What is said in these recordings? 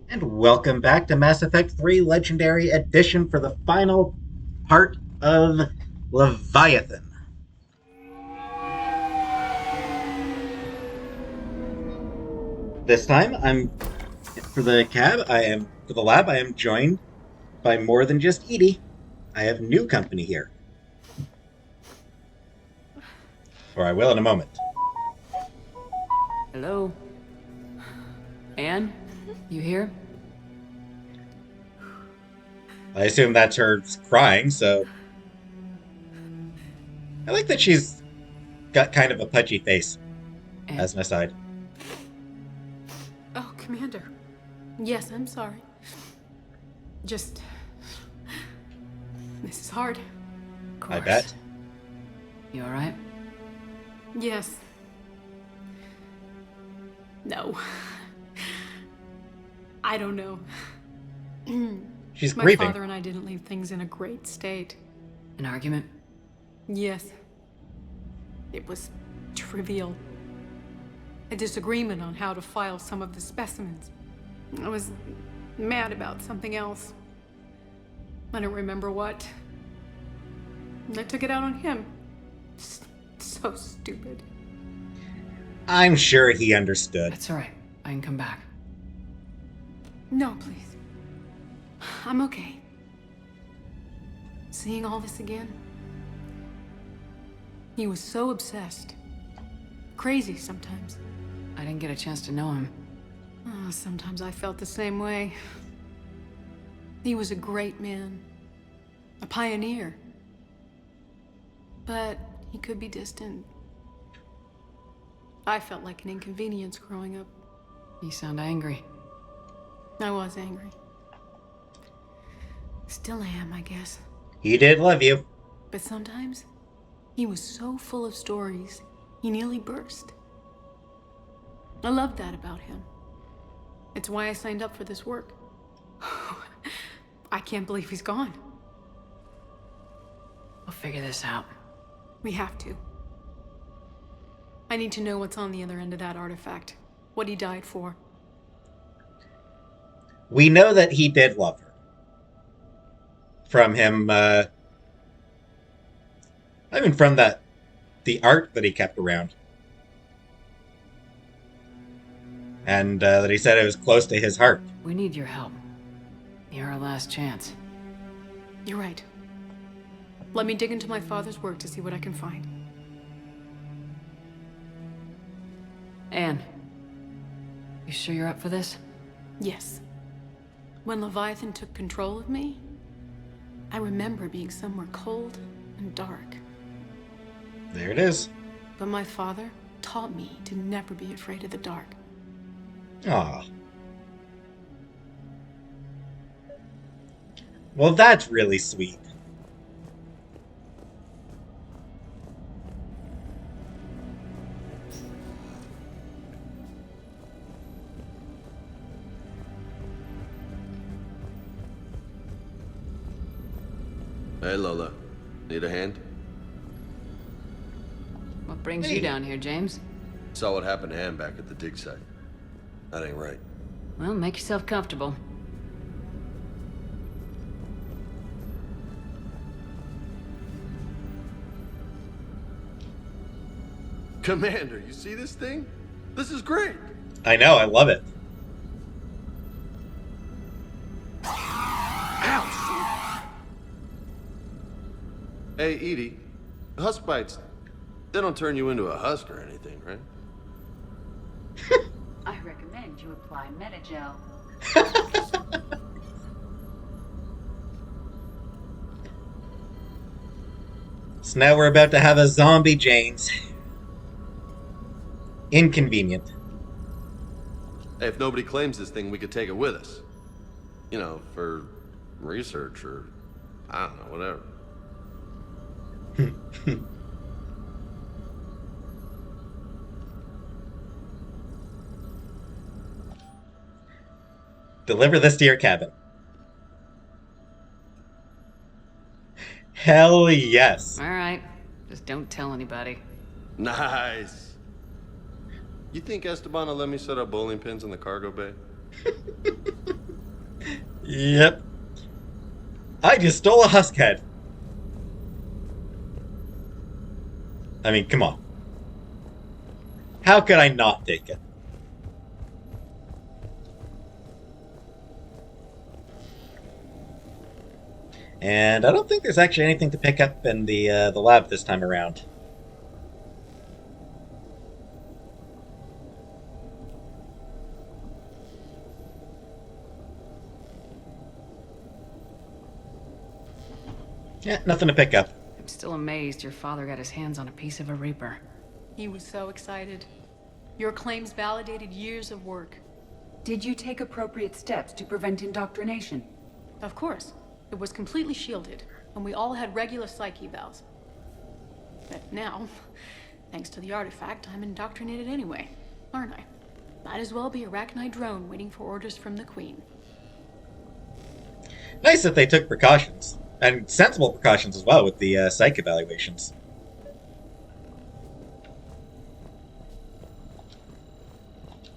And welcome back to Mass Effect 3 Legendary Edition for the final part of Leviathan. This time, for the lab. I am joined by more than just Edie. I have new company here, or I will in a moment. Hello? Anne? You here? I assume that's her crying, so I like that she's got kind of a pudgy face. Anne? As an aside, Oh, Commander. Yes, I'm sorry. Just... This is hard. Of course. I bet. You alright? Yes. No. I don't know. She's My grieving. father and I didn't leave things in a great state. An argument? Yes. It was trivial. A disagreement on how to file some of the specimens. I was mad about something else. I don't remember what. I took it out on him. So stupid. I'm sure he understood. That's alright. I can come back. No, please. I'm okay. Seeing all this again? He was so obsessed. Crazy sometimes. I didn't get a chance to know him. Oh, sometimes I felt the same way. He was a great man. A pioneer. But he could be distant. I felt like an inconvenience growing up. You sound angry. I was angry. Still am, I guess. He did love you. But sometimes, he was so full of stories, he nearly burst. I loved that about him. It's why I signed up for this work. I can't believe he's gone. We'll figure this out. We have to. I need to know what's on the other end of that artifact. What he died for. We know that he did love her. From him, I mean, from the art that he kept around. And that he said it was close to his heart. We need your help. You're our last chance. You're right. Let me dig into my father's work to see what I can find. Anne. You sure you're up for this? Yes. When Leviathan took control of me, I remember being somewhere cold and dark. There it is. But my father taught me to never be afraid of the dark. Aw. Well, that's really sweet. Hey, Lola. Need a hand? What brings Hey. you down here, James? Saw what happened to Ann back at the dig site. That ain't right. Well, make yourself comfortable. Commander, you see this thing? This is great! I know, I love it. Ouch! Hey, Edie. Husk bites, they don't turn you into a husk or anything, right? I recommend you apply Metagel. So now we're about to have a zombie James. Inconvenient. Hey, if nobody claims this thing, we could take it with us. You know, for research or, I don't know, whatever. Deliver this to your cabin. Hell yes. Alright. Just don't tell anybody. Nice. You think Esteban will let me set up bowling pins in the cargo bay? Yep. I just stole a husk head. I mean, come on. How could I not take it? And I don't think there's actually anything to pick up in the lab this time around. Yeah, nothing to pick up. I'm still amazed your father got his hands on a piece of a Reaper. He was so excited. Your claims validated years of work. Did you take appropriate steps to prevent indoctrination? Of course. It was completely shielded, and we all had regular psych evals. But now, thanks to the artifact, I'm indoctrinated anyway, aren't I? Might as well be a Arachnite drone waiting for orders from the Queen. Nice that they took precautions. And sensible precautions as well with the psych evaluations.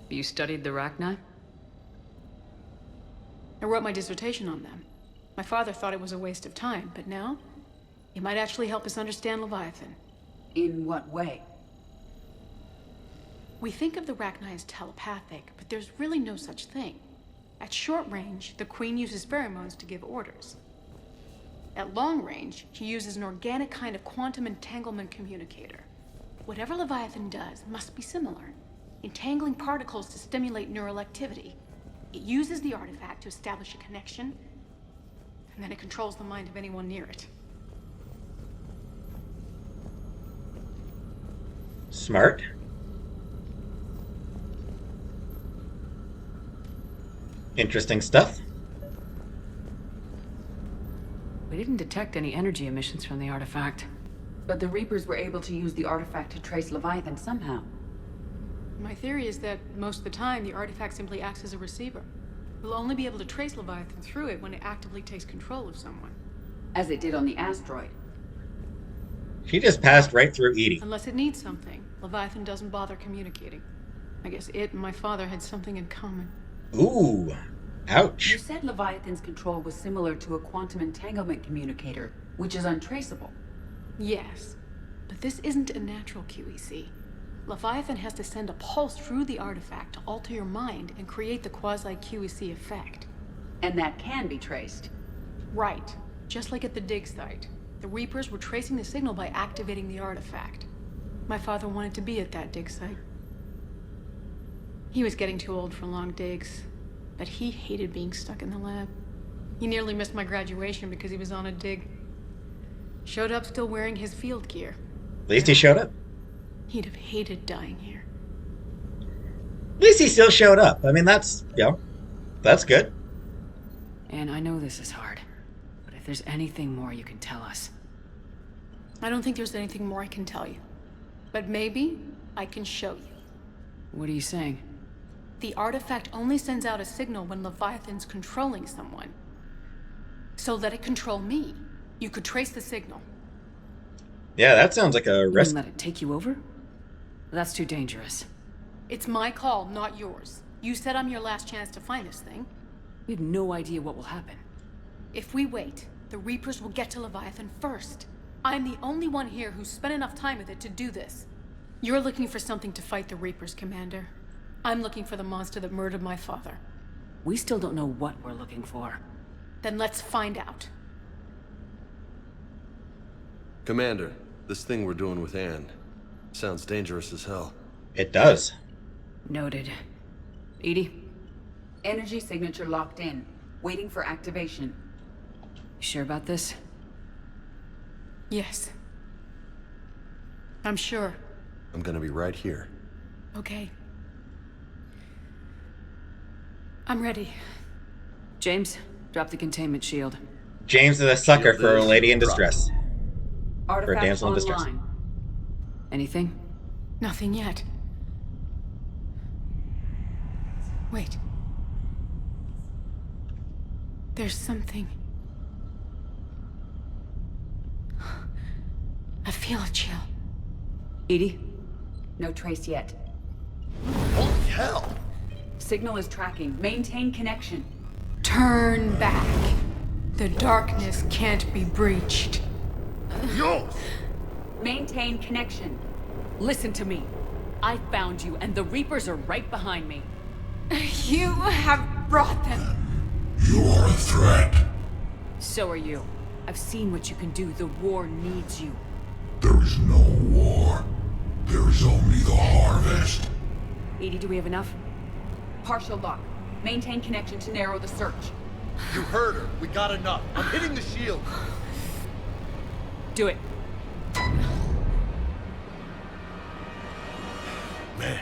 You studied the Rachni? I wrote my dissertation on them. My father thought it was a waste of time, but now, it might actually help us understand Leviathan. In what way? We think of the Rachni as telepathic, but there's really no such thing. At short range, the Queen uses pheromones to give orders. At long range, she uses an organic kind of quantum entanglement communicator. Whatever Leviathan does must be similar, entangling particles to stimulate neural activity. It uses the artifact to establish a connection, and then it controls the mind of anyone near it. Smart. Interesting stuff. We didn't detect any energy emissions from the artifact. But the Reapers were able to use the artifact to trace Leviathan somehow. My theory is that most of the time, the artifact simply acts as a receiver. We'll only be able to trace Leviathan through it when it actively takes control of someone. As it did on the asteroid. She just passed right through Edie. Unless it needs something, Leviathan doesn't bother communicating. I guess it and my father had something in common. Ooh. Ouch. You said Leviathan's control was similar to a quantum entanglement communicator, which is untraceable. Yes, but this isn't a natural QEC. Leviathan has to send a pulse through the artifact to alter your mind and create the quasi-QEC effect. And that can be traced. Right, just like at the dig site. The Reapers were tracing the signal by activating the artifact. My father wanted to be at that dig site. He was getting too old for long digs, but he hated being stuck in the lab. He nearly missed my graduation because he was on a dig. Showed up still wearing his field gear. At least he showed up. He'd have hated dying here. At least he still showed up. I mean, that's, that's good. And I know this is hard, but if there's anything more you can tell us. I don't think there's anything more I can tell you. But maybe I can show you. What are you saying? The artifact only sends out a signal when Leviathan's controlling someone. So let it control me. You could trace the signal. Yeah, that sounds like a You risk. wouldn't let it take you over? That's too dangerous. It's my call, not yours. You said I'm your last chance to find this thing. We have no idea what will happen. If we wait, the Reapers will get to Leviathan first. I'm the only one here who's spent enough time with it to do this. You're looking for something to fight the Reapers, Commander. I'm looking for the monster that murdered my father. We still don't know what we're looking for. Then let's find out. Commander, this thing we're doing with Anne sounds dangerous as hell. It does. Noted. Edie, Energy signature locked in, waiting for activation. you sure about this? Yes. I'm sure. I'm gonna be right here. Okay. I'm ready. James, drop the containment shield. James is a sucker Shield for a is lady in dropped. distress. Artifact damsel in distress. online. Anything? Nothing yet. Wait. There's something. I feel a chill. Edie? No trace yet. Holy hell! Signal is tracking. Maintain connection. Turn back. The darkness can't be breached. Maintain connection. Listen to me. I found you, and the Reapers are right behind me. You have brought them. You are a threat. So are you. I've seen what you can do. The war needs you. There is no war. There is only the harvest. Edie, do we have enough? Partial lock. Maintain connection to narrow the search. You heard her. We got enough. I'm hitting the shield. Do it. Man.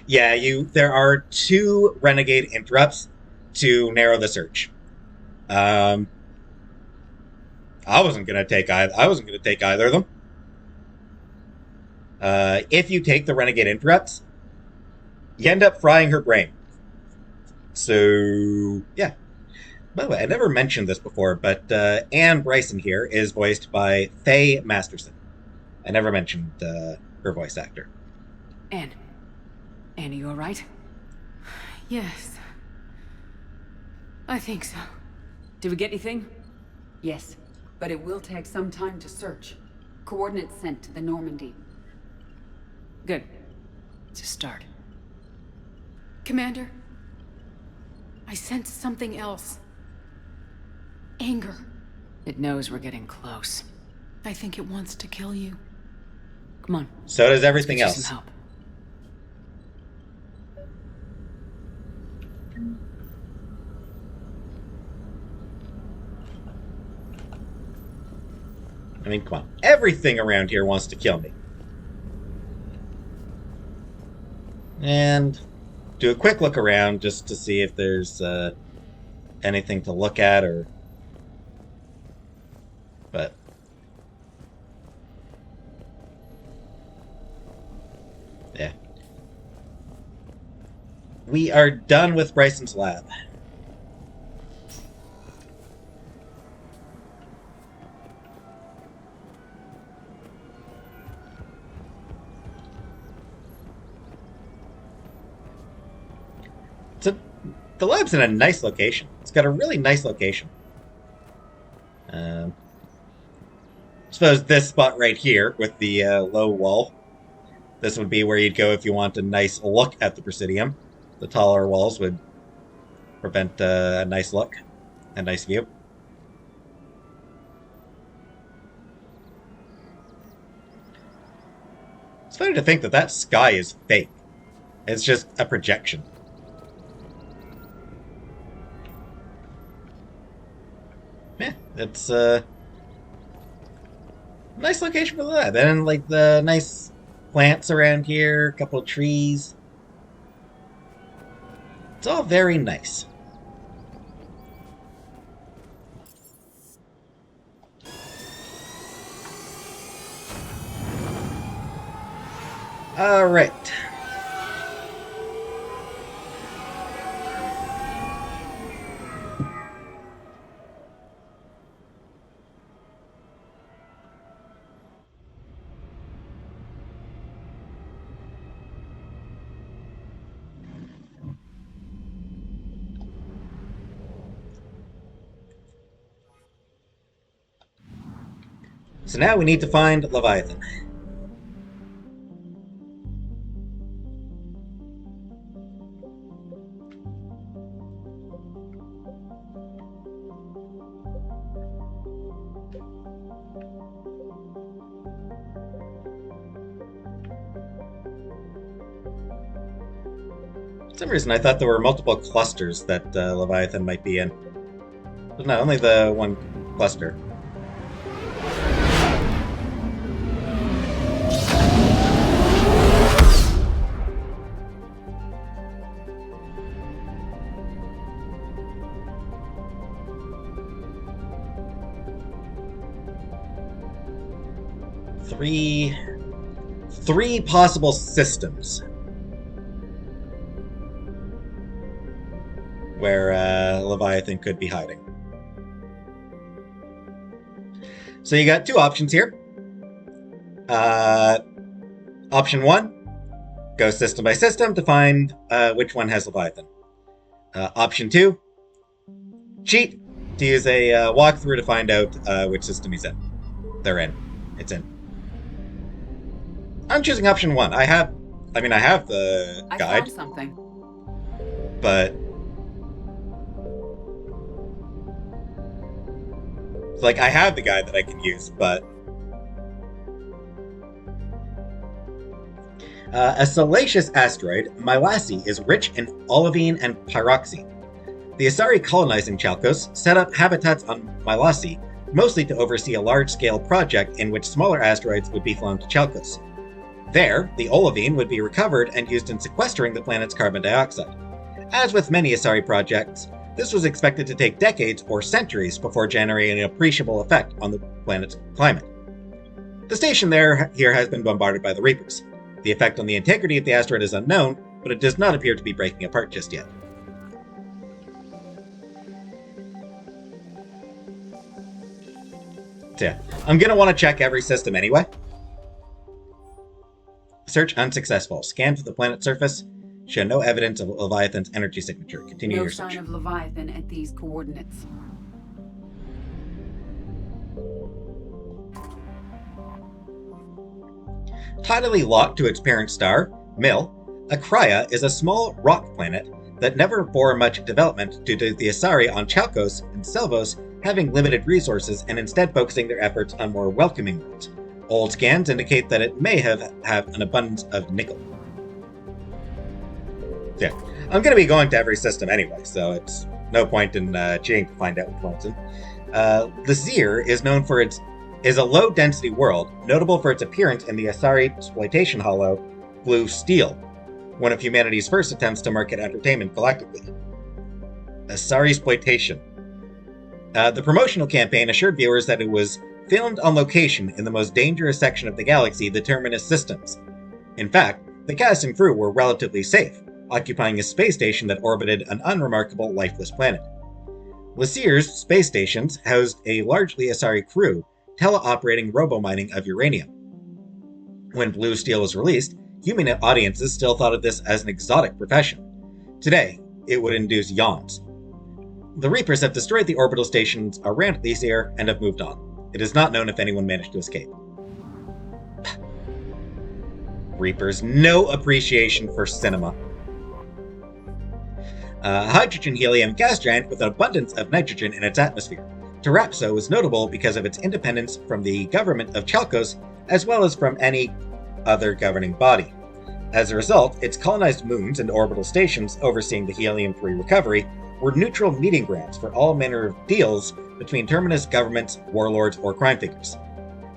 Yeah, there are 2 renegade interrupts to narrow the search. I wasn't gonna take either of them. If you take the renegade interrupts, you end up frying her brain. So yeah. By the way, I never mentioned this before, but Anne Bryson here is voiced by Faye Masterson. I never mentioned her voice actor. Anne, are you alright? Yes. I think so. Did we get anything? Yes, but it will take some time to search. Coordinates sent to the Normandy. Good. It's a start. Commander, I sense something else. Anger. It knows we're getting close. I think it wants to kill you. Come on. So does everything Let's get you else. some help. I mean, come on. Everything around here wants to kill me. And do a quick look around just to see if there's anything to look at or... But... yeah. We are done with Bryson's lab. The lab's in a nice location. It's got a really nice location. I suppose this spot right here with the low wall, this would be where you'd go if you want a nice look at the Presidium. The taller walls would prevent a nice look, a nice view. It's funny to think that that sky is fake. It's just a projection. Yeah, it's a nice location for the lab. And like the nice plants around here, a couple of trees. It's all very nice. All right. So now we need to find Leviathan. For some reason, I thought there were multiple clusters that Leviathan might be in. But no, only the one cluster. Three possible systems where Leviathan could be hiding. So you got 2 options here. Option 1, go system by system to find which one has Leviathan. Option 2, cheat to use a walkthrough to find out which system he's in. They're in. It's in. I'm choosing option 1. I have the I guide, found something. but it's like I have the guide that I can use, but a salacious asteroid, Mylassi, is rich in olivine and pyroxene. The Asari colonizing Chalkos set up habitats on Mylassi, mostly to oversee a large-scale project in which smaller asteroids would be flown to Chalkos. There, the olivine would be recovered and used in sequestering the planet's carbon dioxide. As with many Asari projects, this was expected to take decades or centuries before generating an appreciable effect on the planet's climate. The station here has been bombarded by the Reapers. The effect on the integrity of the asteroid is unknown, but it does not appear to be breaking apart just yet. So yeah, I'm going to want to check every system anyway. Search unsuccessful. Scan to the planet's surface. Show no evidence of Leviathan's energy signature. Continue No your sign search. of Leviathan at these coordinates. Tidally locked to its parent star, Mil, Akraya is a small rock planet that never bore much development due to the Asari on Chalkos and Selvos having limited resources and instead focusing their efforts on more welcoming worlds. Old scans indicate that it may have an abundance of nickel. Yeah, I'm going to be going to every system anyway, so it's no point in cheating to find out which one's in. Lazir is a low-density world, notable for its appearance in the Asari exploitation hollow, Blue Steel, one of humanity's first attempts to market entertainment collectively. Asari exploitation. The promotional campaign assured viewers that it was filmed on location in the most dangerous section of the galaxy, the Terminus Systems. In fact, the cast and crew were relatively safe, occupying a space station that orbited an unremarkable lifeless planet. Lazir's space stations housed a largely Asari crew, teleoperating robo-mining of uranium. When Blue Steel was released, human audiences still thought of this as an exotic profession. Today, it would induce yawns. The Reapers have destroyed the orbital stations around Lazir and have moved on. It is not known if anyone managed to escape. Reapers, no appreciation for cinema. Hydrogen-helium gas giant with an abundance of nitrogen in its atmosphere. Terapso is notable because of its independence from the government of Chalkos, as well as from any other governing body. As a result, its colonized moons and orbital stations overseeing the helium-free recovery were neutral meeting grounds for all manner of deals between Terminus governments, warlords, or crime figures.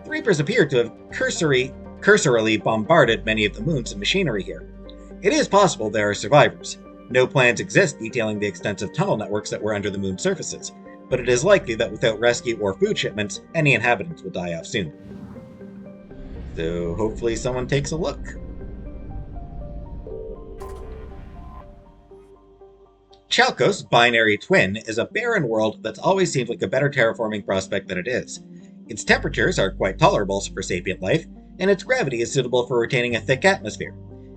The Reapers appear to have cursorily bombarded many of the moons and machinery here. It is possible there are survivors. No plans exist detailing the extensive tunnel networks that were under the moon's surfaces, but it is likely that without rescue or food shipments, any inhabitants will die off soon. So hopefully someone takes a look. Chalkos' binary twin is a barren world that's always seemed like a better terraforming prospect than it is. Its temperatures are quite tolerable for sapient life, and its gravity is suitable for retaining a thick atmosphere.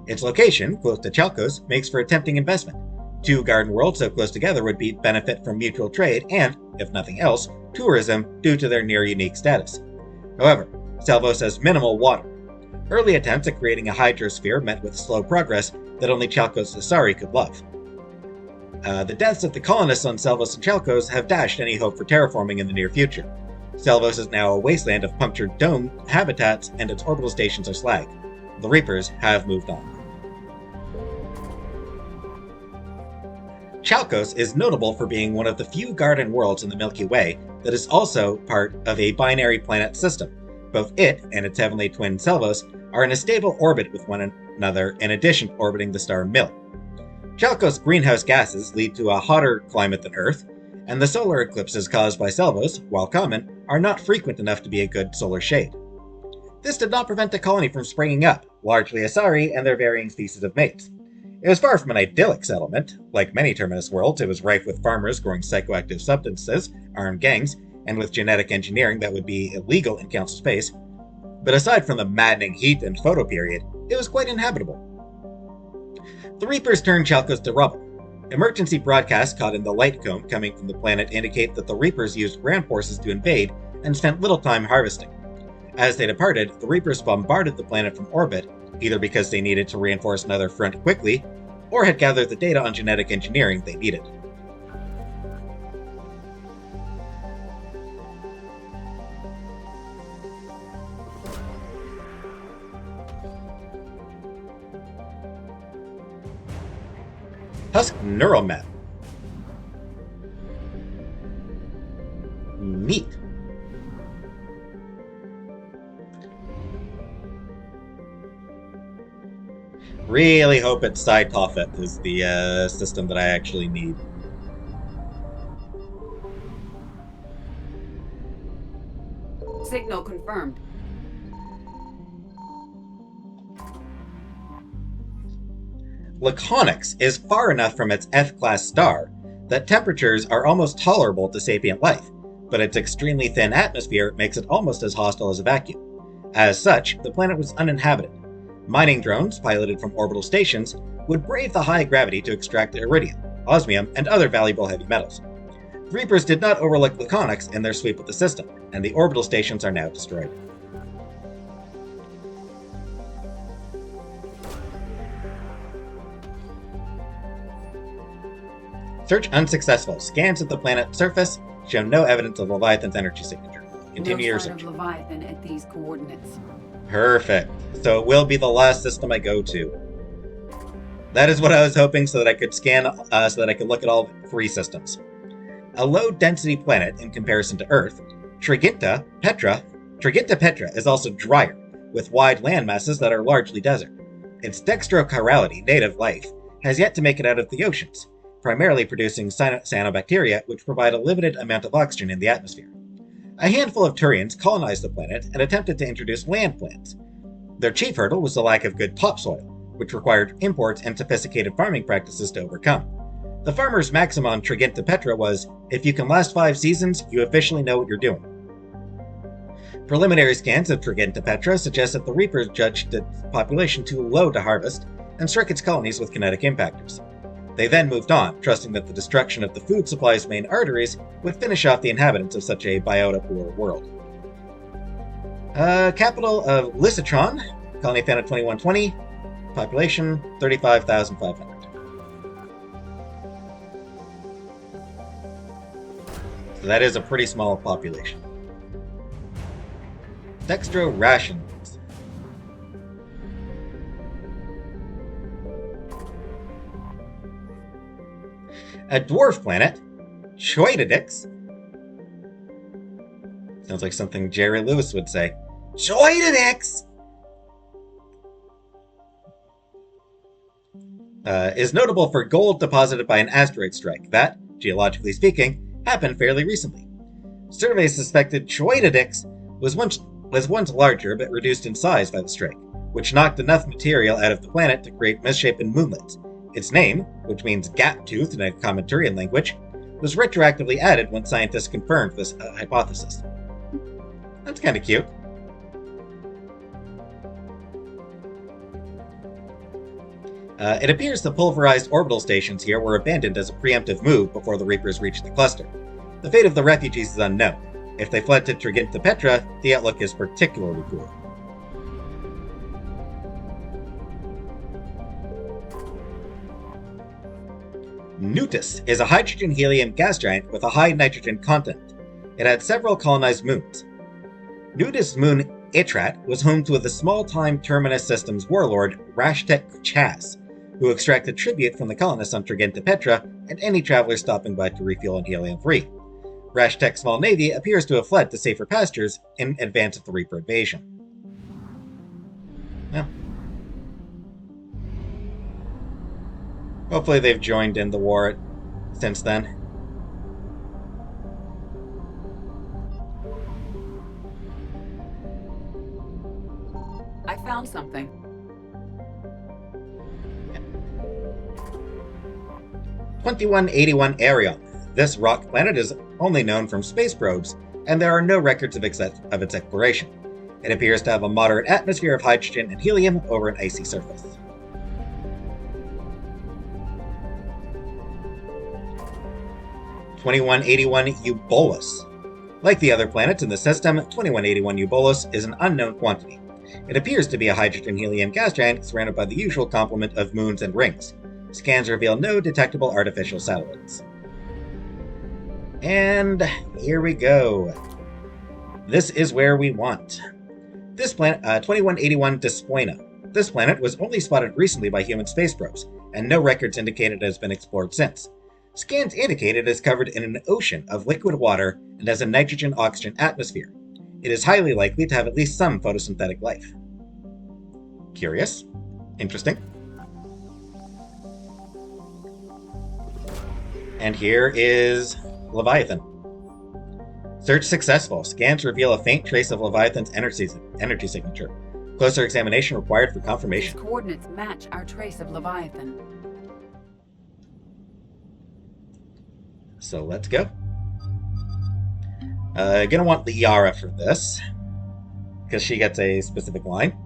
Its location, close to Chalkos, makes for a tempting investment. Two garden worlds so close together would benefit from mutual trade and, if nothing else, tourism due to their near-unique status. However, Selvos has minimal water. Early attempts at creating a hydrosphere met with slow progress that only Chalkos Asari could love. The deaths of the colonists on Selvos and Chalkos have dashed any hope for terraforming in the near future. Selvos is now a wasteland of punctured dome habitats, and its orbital stations are slag. The Reapers have moved on. Chalkos is notable for being one of the few garden worlds in the Milky Way that is also part of a binary planet system. Both it and its heavenly twin Selvos are in a stable orbit with one another in addition to orbiting the star Mil. Chalkos' greenhouse gases lead to a hotter climate than Earth, and the solar eclipses caused by Selvos, while common, are not frequent enough to be a good solar shade. This did not prevent the colony from springing up, largely Asari and their varying species of mates. It was far from an idyllic settlement. Like many Terminus worlds, it was rife with farmers growing psychoactive substances, armed gangs, and with genetic engineering that would be illegal in Council space. But aside from the maddening heat and photo period, it was quite inhabitable. The Reapers turned Chalkos to rubble. Emergency broadcasts caught in the light cone coming from the planet indicate that the Reapers used ground forces to invade and spent little time harvesting. As they departed, the Reapers bombarded the planet from orbit, either because they needed to reinforce another front quickly, or had gathered the data on genetic engineering they needed. Husk neural map. Neat. Really hope it's Side Tophet is the system that I actually need. Signal confirmed. Laconics is far enough from its F-class star that temperatures are almost tolerable to sapient life, but its extremely thin atmosphere makes it almost as hostile as a vacuum. As such, the planet was uninhabited. Mining drones, piloted from orbital stations, would brave the high gravity to extract iridium, osmium, and other valuable heavy metals. The Reapers did not overlook Laconics in their sweep of the system, and the orbital stations are now destroyed. Search unsuccessful. Scans of the planet's surface show no evidence of Leviathan's energy signature. Continue your No sign search. of Leviathan at these coordinates. Perfect. So it will be the last system I go to. That is what I was hoping, so that I could scan, so that I could look at all 3 systems. A low-density planet in comparison to Earth, Triginta Petra is also drier, with wide land masses that are largely desert. Its dextrochirality, native life, has yet to make it out of the oceans, primarily producing cyanobacteria, which provide a limited amount of oxygen in the atmosphere. A handful of Turians colonized the planet and attempted to introduce land plants. Their chief hurdle was the lack of good topsoil, which required imports and sophisticated farming practices to overcome. The farmer's maxim on Triginta Petra was, if you can last 5 seasons, you officially know what you're doing. Preliminary scans of Triginta Petra suggest that the Reapers judged its population too low to harvest and struck its colonies with kinetic impactors. They then moved on, trusting that the destruction of the food supply's main arteries would finish off the inhabitants of such a biota-poor world. Capital of Lysitron, colony found in 2120, population 35,500. So that is a pretty small population. Dextro rations. A dwarf planet, Choidodix. Sounds like something Jerry Lewis would say. Choidodix! Is notable for gold deposited by an asteroid strike that, geologically speaking, happened fairly recently. Surveys suspected Choidodix was once larger but reduced in size by the strike, which knocked enough material out of the planet to create misshapen moonlets. Its name, which means gap-toothed in a common Turian language, was retroactively added when scientists confirmed this hypothesis. That's kind of cute. It appears the pulverized orbital stations here were abandoned as a preemptive move before the Reapers reached the cluster. The fate of the refugees is unknown. If they fled to Triginta Petra, the outlook is particularly poor. Nutus is a hydrogen-helium gas giant with a high nitrogen content. It had several colonized moons. Nutus' moon Itrat was home to the small-time Terminus Systems warlord Rashtek Chas, who extracted tribute from the colonists on Triginta Petra and any travelers stopping by to refuel on helium-3. Rashtek's small navy appears to have fled to safer pastures in advance of the Reaper invasion. Yeah. Hopefully they've joined in the war since then. I found something. Yeah. 2181 Arion. This rock planet is only known from space probes, and there are no records of its exploration. It appears to have a moderate atmosphere of hydrogen and helium over an icy surface. 2181 Eubulus. Like the other planets in the system, 2181 Eubulus is an unknown quantity. It appears to be a hydrogen-helium gas giant surrounded by the usual complement of moons and rings. Scans reveal no detectable artificial satellites. And here we go. This is where we want. This planet, 2181 Despoina. This planet was only spotted recently by human space probes, and no records indicate it has been explored since. Scans indicate it is covered in an ocean of liquid water and has a nitrogen-oxygen atmosphere. It is highly likely to have at least some photosynthetic life. Curious? Interesting. And here is Leviathan. Search successful. Scans reveal a faint trace of Leviathan's energy signature. Closer examination required for confirmation. These coordinates match our trace of Leviathan. So let's go. Gonna want Liara for this, because she gets a specific line.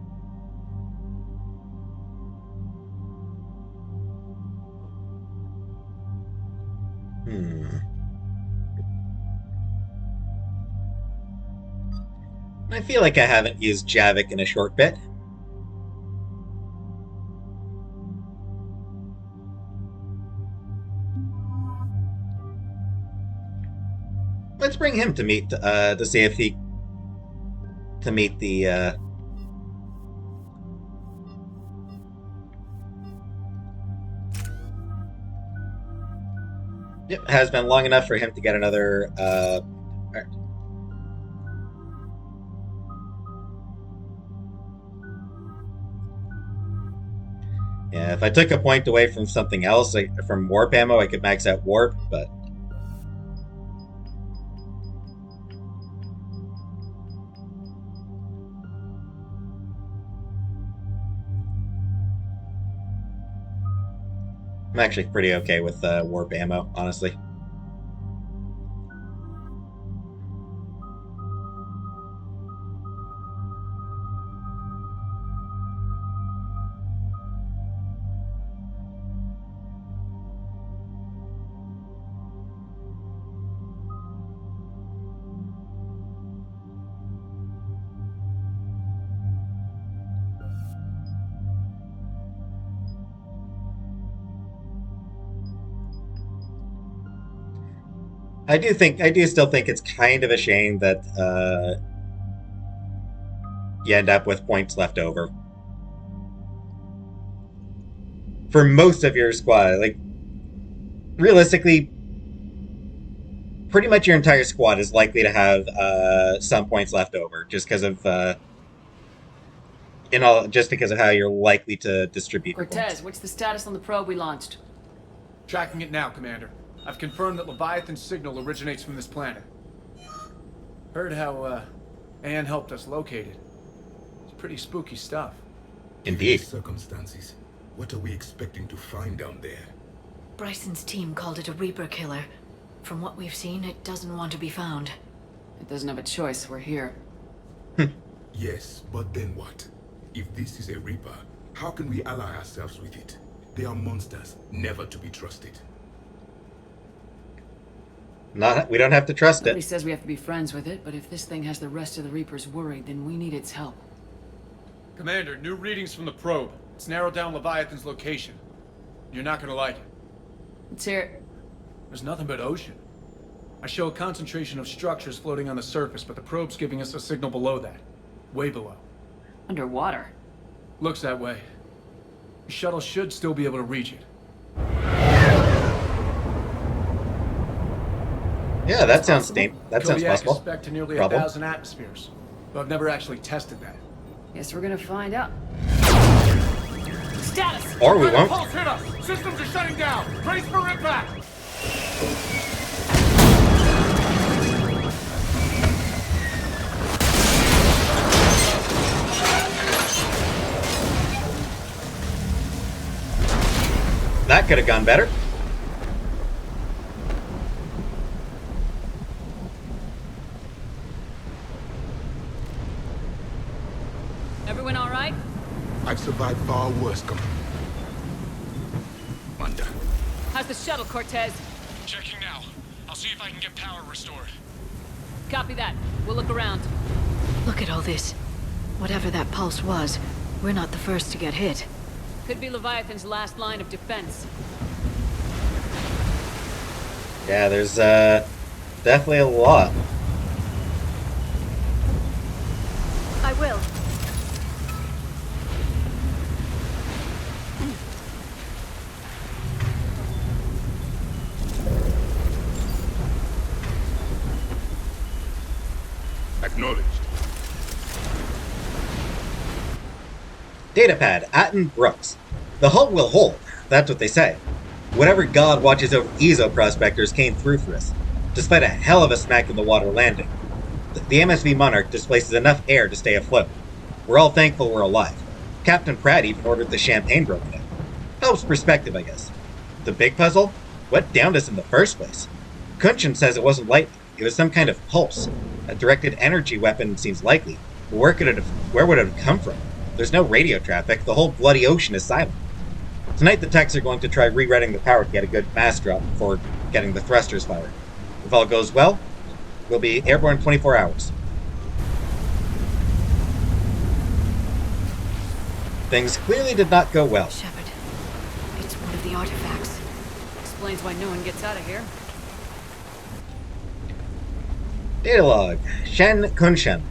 I feel like I haven't used Javik in a short bit. Let's bring him to meet to see if he to meet the Yep, has been long enough for him to get another yeah, if I took a point away from something else, like from warp ammo, I could max out warp, but I'm actually pretty okay with warp ammo, honestly. I do still think it's kind of a shame that you end up with points left over for most of your squad. Like, realistically, pretty much your entire squad is likely to have some points left over, just because of just because of how you're likely to distribute. Cortez, what's the status on the probe we launched? Tracking it now, Commander. I've confirmed that Leviathan's signal originates from this planet. Heard how Anne helped us locate it. It's pretty spooky stuff. Indeed. Circumstances. What are we expecting to find down there? Bryson's team called it a Reaper killer. From what we've seen, it doesn't want to be found. It doesn't have a choice, we're here. Yes, but then what? If this is a Reaper, how can we ally ourselves with it? They are monsters, never to be trusted. We don't have to trust Nobody it. says we have to be friends with it, but if this thing has the rest of the Reapers worried, then we need its help. Commander, new readings from the probe. It's narrowed down Leviathan's location. You're not gonna like it. Let's hear it. There's nothing but ocean. I show a concentration of structures floating on the surface, but the probe's giving us a signal below that. Way below. Underwater. Looks that way. The shuttle should still be able to reach it. Yeah, that sounds Kodiak possible. is spec to nearly Problem. 1,000 atmospheres, but I've never actually tested that. Guess we're gonna find out. Status! Or we won't. Pulse hit us! Systems are shutting down! Brace for impact! That could have gone better. Everyone all right? I've survived far worse, Commander. How's the shuttle, Cortez? Checking now. I'll see if I can get power restored. Copy that. We'll look around. Look at all this. Whatever that pulse was, we're not the first to get hit. Could be Leviathan's last line of defense. Yeah, there's definitely a lot. I will. Acknowledged. Datapad, Atten Brooks. The hull will hold. That's what they say. Whatever god watches over ESO prospectors came through for us, despite a hell of a smack in the water landing. The MSV Monarch displaces enough air to stay afloat. We're all thankful we're alive. Captain Pratt even ordered the champagne broken in. Helps perspective, I guess. The big puzzle? What downed us in the first place? Kunshin says it wasn't lightning. It was some kind of pulse. A directed energy weapon seems likely, but where would it have come from? There's no radio traffic. The whole bloody ocean is silent. Tonight the techs are going to try rerouting the power to get a good mass drop before getting the thrusters fired. If all goes well, we'll be airborne in 24 hours. Things clearly did not go well. Shepard, it's one of the artifacts. Explains why no one gets out of here. Data log. Shen Kunshin.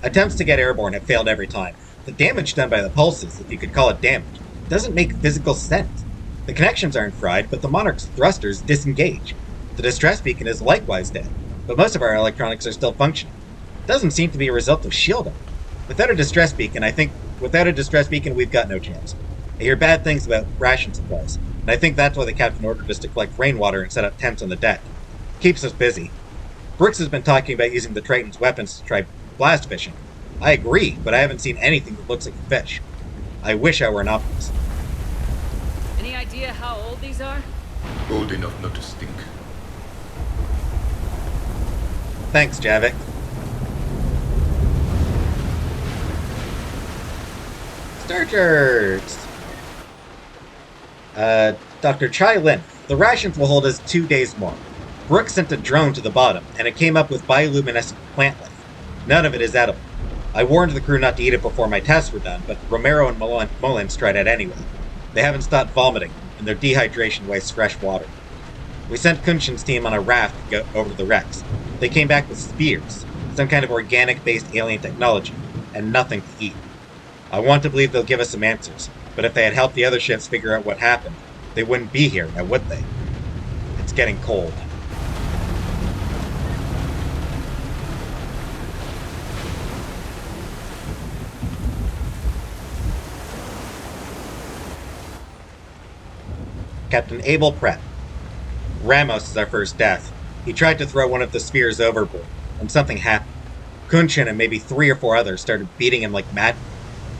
Attempts to get airborne have failed every time. The damage done by the pulses, if you could call it damage, doesn't make physical sense. The connections aren't fried, but the Monarch's thrusters disengage. The distress beacon is likewise dead, but most of our electronics are still functioning. Doesn't seem to be a result of shielding. Without a distress beacon, we've got no chance. I hear bad things about ration supplies, and I think that's why the captain ordered us to collect rainwater and set up tents on the deck. Keeps us busy. Brooks has been talking about using the Triton's weapons to try blast fishing. I agree, but I haven't seen anything that looks like a fish. I wish I were an optimist. Any idea how old these are? Old enough not to stink. Thanks, Javik. Starchers! Dr. Chai Lin, the rations will hold us 2 days more. Brooks sent a drone to the bottom, and it came up with bioluminescent plant life. None of it is edible. I warned the crew not to eat it before my tests were done, but Romero and Mullins tried it anyway. They haven't stopped vomiting, and their dehydration wastes fresh water. We sent Kunshin's team on a raft to go over to the wrecks. They came back with spears, some kind of organic-based alien technology, and nothing to eat. I want to believe they'll give us some answers, but if they had helped the other ships figure out what happened, they wouldn't be here, now would they? It's getting cold. Captain Abel Pratt. Ramos is our first death. He tried to throw one of the spheres overboard, and something happened. Kunshin and maybe 3 or 4 others started beating him like mad.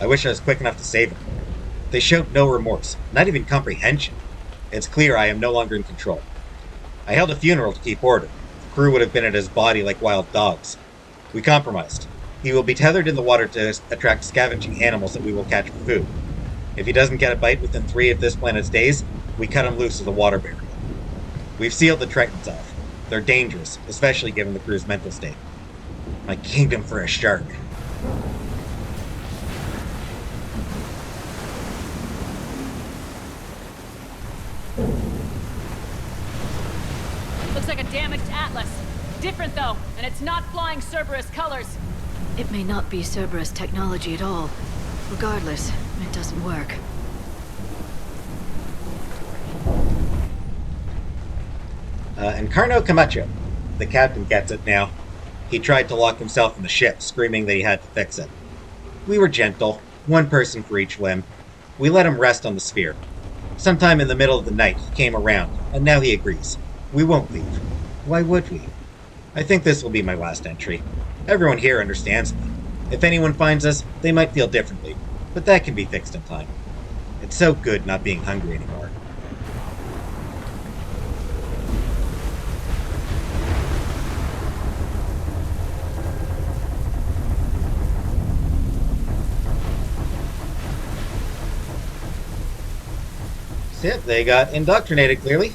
I wish I was quick enough to save him. They showed no remorse, not even comprehension. It's clear I am no longer in control. I held a funeral to keep order. The crew would have been at his body like wild dogs. We compromised. He will be tethered in the water to attract scavenging animals that we will catch for food. If he doesn't get a bite within 3 of this planet's days, we cut him loose as a water barrier. We've sealed the Tritons off. They're dangerous, especially given the crew's mental state. My kingdom for a shark. Looks like a damaged Atlas. Different though, and it's not flying Cerberus colors. It may not be Cerberus technology at all. Regardless, it doesn't work. Encarno Camacho. The captain gets it now. He tried to lock himself in the ship, screaming that he had to fix it. We were gentle, 1 person for each limb. We let him rest on the sphere. Sometime in the middle of the night, he came around, and now he agrees. We won't leave. Why would we? I think this will be my last entry. Everyone here understands me. If anyone finds us, they might feel differently, but that can be fixed in time. It's so good not being hungry anymore. Yep, they got indoctrinated, clearly.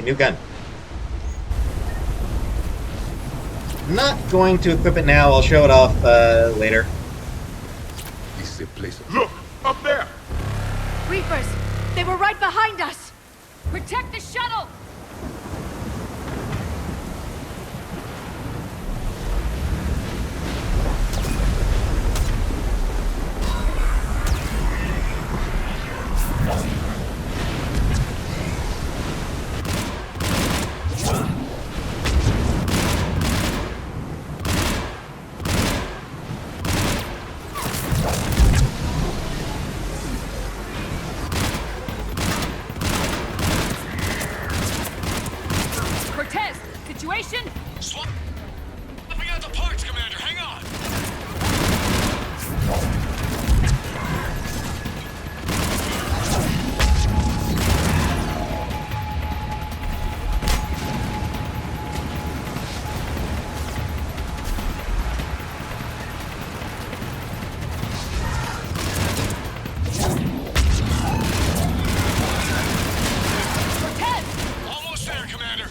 new gun. Not going to equip it now. I'll show it off later. This is a place. Look! Up there! Reapers! They were right behind us! Protect the shuttle! Situation? Swapping out the parts, Commander. Hang on. Almost there, Commander.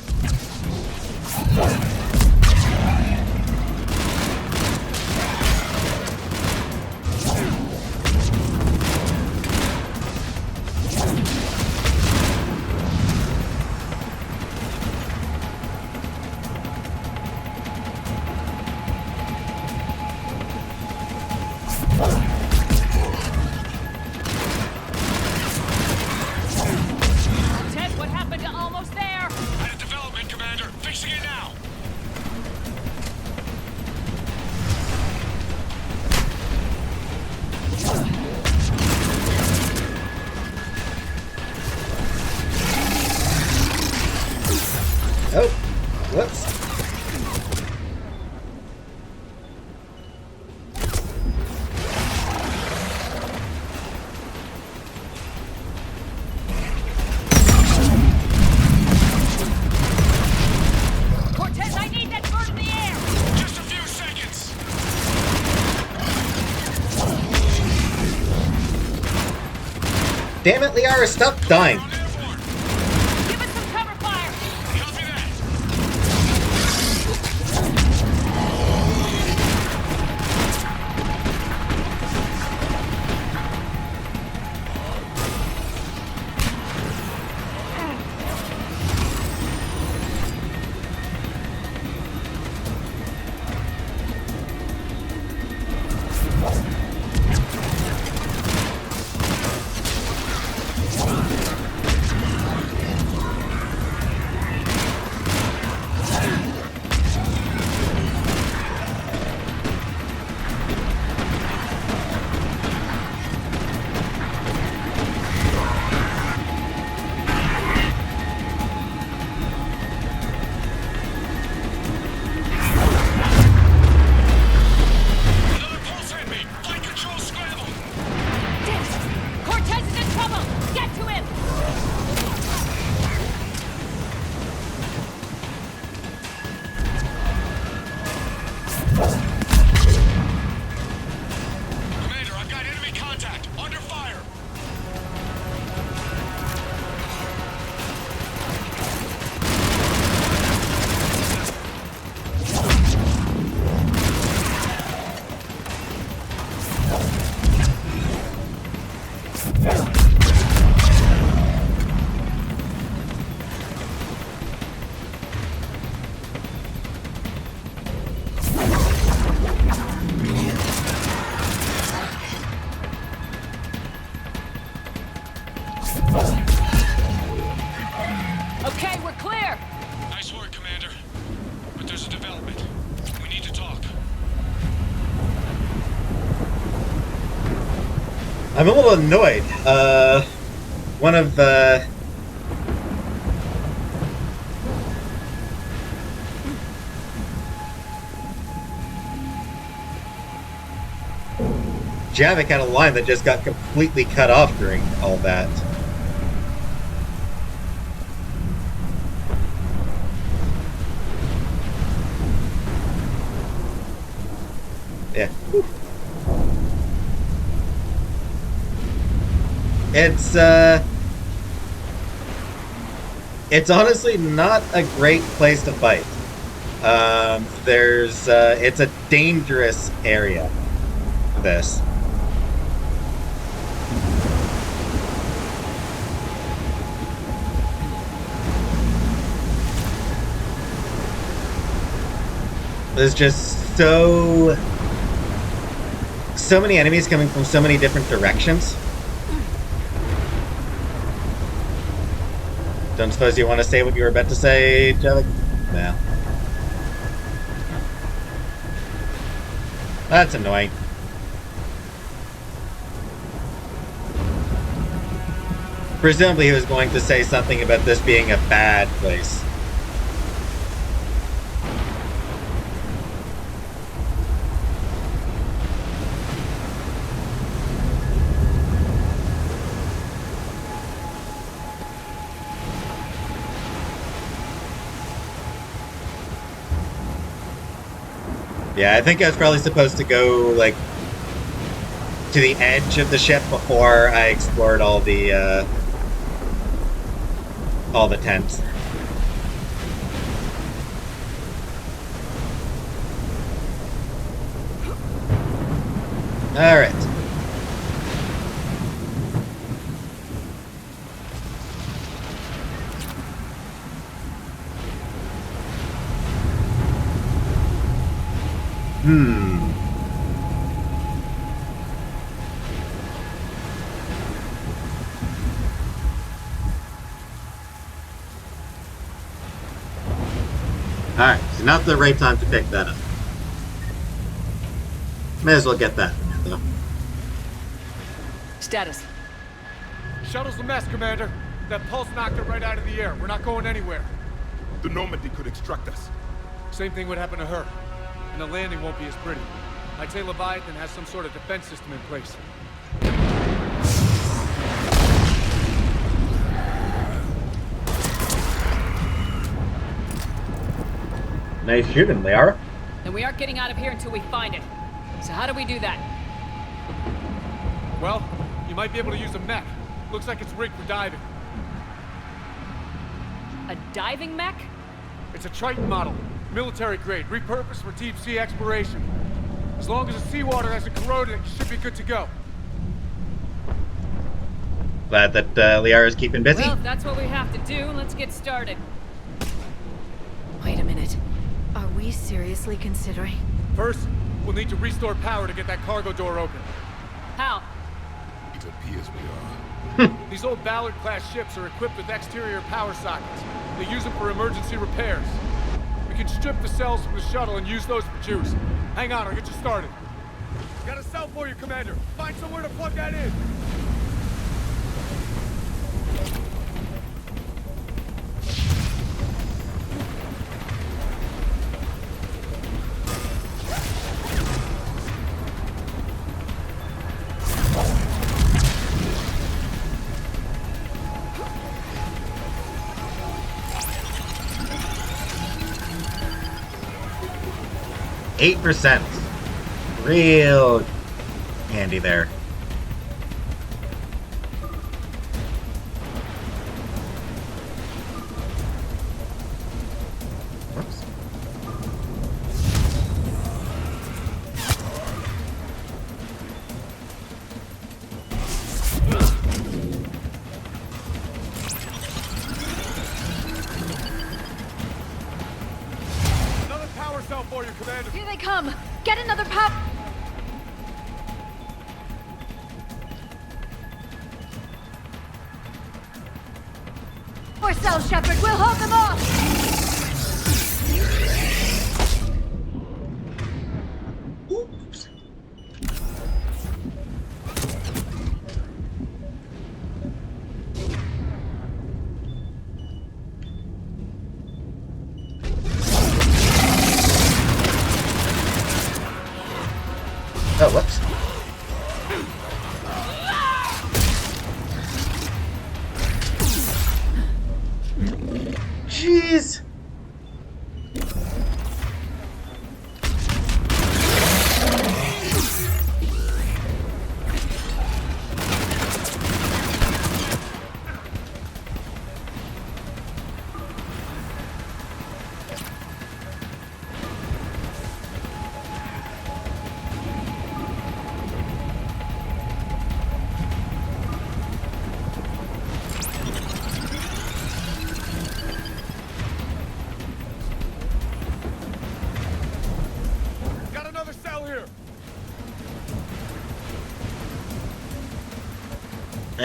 Ted, what happened to almost there? Had a development, Commander. Fixing it now. Oh, whoops. Cortez, I need that bird in the air! Just a few seconds. Damn it, Liara, stop dying. On airborne. Give us some cover fire! Copy that. Another pulse hit me. Flight control scramble. Cortez is in trouble! Get to him! Commander, I've got enemy contact. Under fire. Okay, we're clear! Nice work, Commander. But there's a development. We need to talk. I'm a little annoyed. One of Javik had a line that just got completely cut off during all that. Yeah. Whew. It's It's honestly not a great place to fight. It's a dangerous area, this. There's just so many enemies coming from so many different directions. Don't suppose you want to say what you were about to say, Jellic? No. That's annoying. Presumably he was going to say something about this being a bad place. Yeah, I think I was probably supposed to go, like, to the edge of the ship before I explored all the tents. All right. Alright, so now's the right time to pick that up. May as well get that, though. Status. Shuttle's a mess, Commander. That pulse knocked it right out of the air. We're not going anywhere. The Normandy could extract us. Same thing would happen to her. And the landing won't be as pretty. I'd say Leviathan has some sort of defense system in place. Nice shooting, Liara. Then we aren't getting out of here until we find it. So how do we do that? Well, you might be able to use a mech. Looks like it's rigged for diving. A diving mech? It's a Triton model. Military grade, repurposed for deep sea exploration. As long as the seawater hasn't corroded, you should be good to go. Glad that Liara's keeping busy. Well, if that's what we have to do, let's get started. Wait a minute. Are we seriously considering? First, we'll need to restore power to get that cargo door open. How? It appears we are. These old Ballard-class ships are equipped with exterior power sockets. They use them for emergency repairs. We can strip the cells from the shuttle and use those for juice. Hang on, I'll get you started. Got a cell for you, Commander. Find somewhere to plug that in. 8%. Real handy there. Whoops. Another power cell for you, Commander. Here they come! Get another power... Power cell, Shepard! We'll hold them off! Oops. Oh, whoops. Jeez.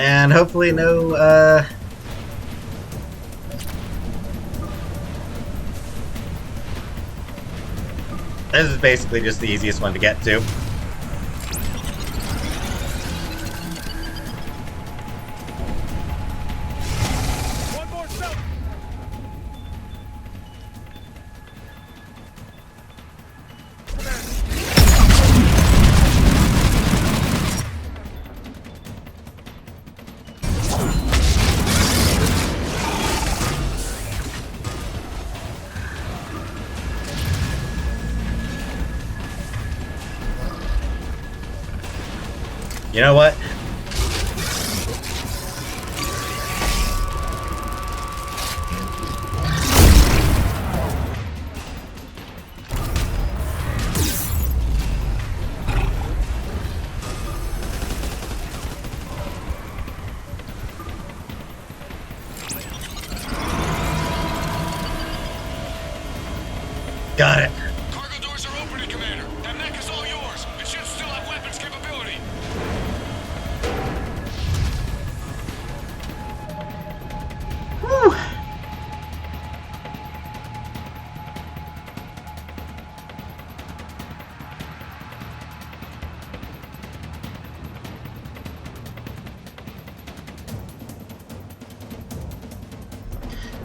And hopefully no, this is basically just the easiest one to get to. One more cell. You know what? Got it. Cargo doors are opening, Commander. That mech is all yours. It should still have weapons capability. Whew.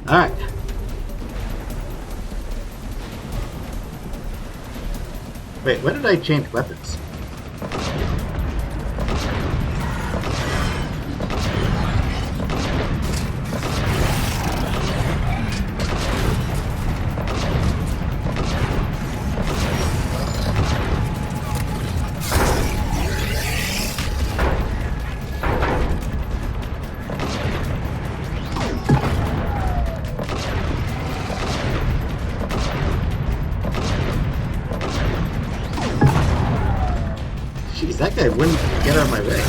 All right. Wait, when did I change weapons? Jeez, that guy wouldn't get out of my way.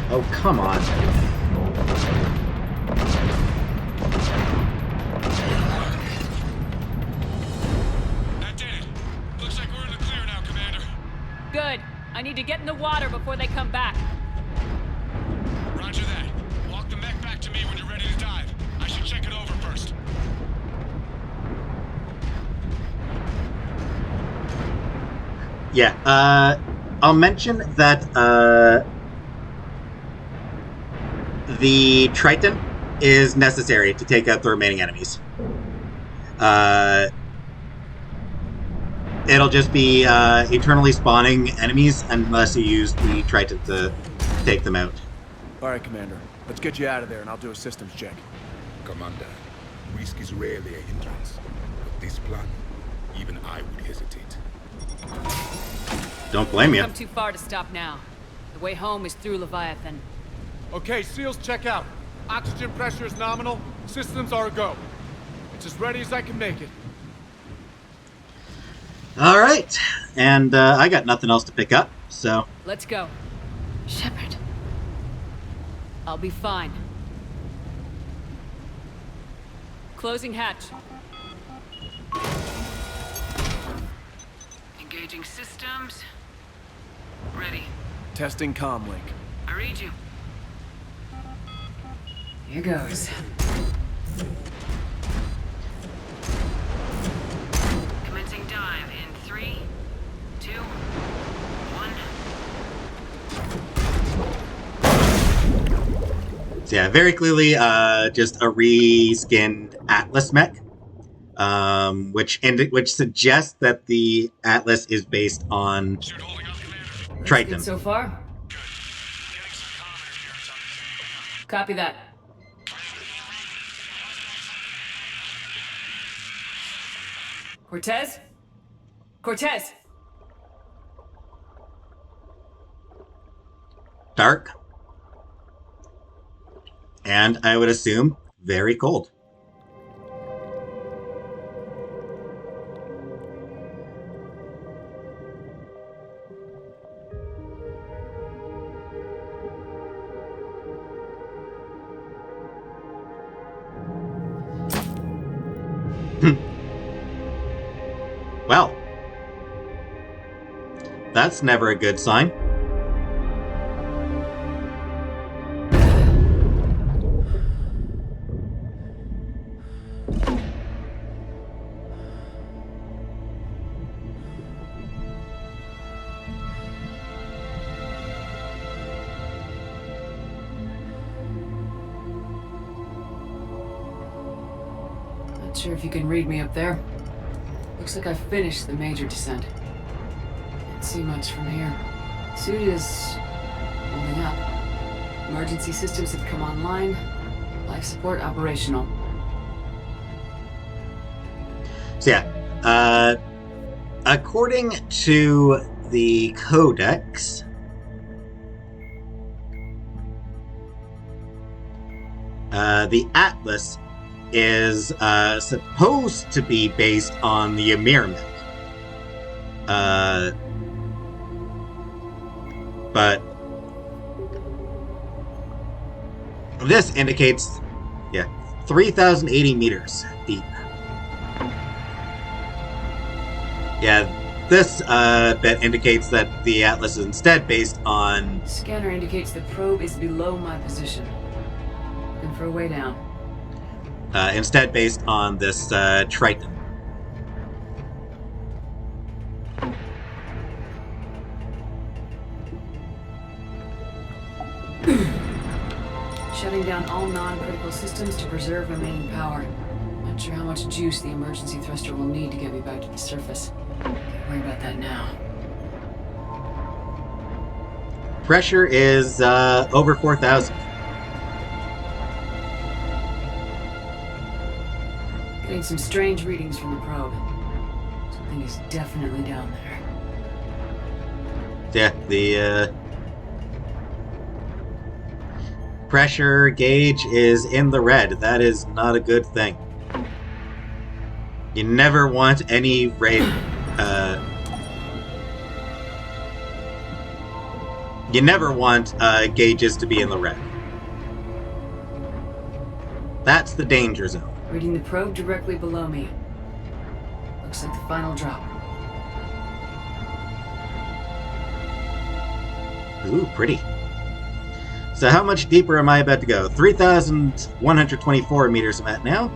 Oh, come on. That did it. Looks like we're in the clear now, Commander. Good. I need to get in the water before they come back. Roger that. Walk the mech back to me when you're ready to dive. I should check it over first. Yeah, I'll mention that the Triton is necessary to take out the remaining enemies. It'll just be eternally spawning enemies unless you use the Triton to take them out. All right, Commander. Let's get you out of there, and I'll do a systems check. Commander, risk is rarely a hindrance. But this plan, even I would hesitate. Don't blame you. Come too far to stop now. The way home is through Leviathan. Okay, SEALs, check out. Oxygen pressure is nominal. Systems are a go. It's as ready as I can make it. All right, and I got nothing else to pick up, so Let's go. Shepard. I'll be fine. Closing hatch. Engaging systems. Ready. Testing comlink. I read you. Here goes. Commencing dive in 3, 2, 1. yeah, very clearly just a reskinned Atlas mech, which suggests that the Atlas is based on Triton. Good so far. Copy that. Cortez? Cortez! Dark, and I would assume very cold. Well, that's never a good sign. Not sure if you can read me up there. Looks like I've finished the major descent. Can't see much from here. Suit is holding up. Emergency systems have come online. Life support operational. So yeah, according to the Codex, the Atlas is supposed to be based on the Amirmech. But this indicates, 3,080 meters deep. Yeah, this bit indicates that the Atlas is instead based on... Scanner indicates the probe is below my position. Looking for a way down. Instead based on this Triton. Shutting down all non-critical systems to preserve remaining power. Not sure how much juice the emergency thruster will need to get me back to the surface. Can't worry about that now. Pressure is over 4,000. Getting some strange readings from the probe. Something is definitely down there. Yeah, the pressure gauge is in the red. That is not a good thing. You never want any you never want gauges to be in the red. That's the danger zone. Reading the probe directly below me. Looks like the final drop. Ooh, pretty. So how much deeper am I about to go? 3,124 meters I'm at now.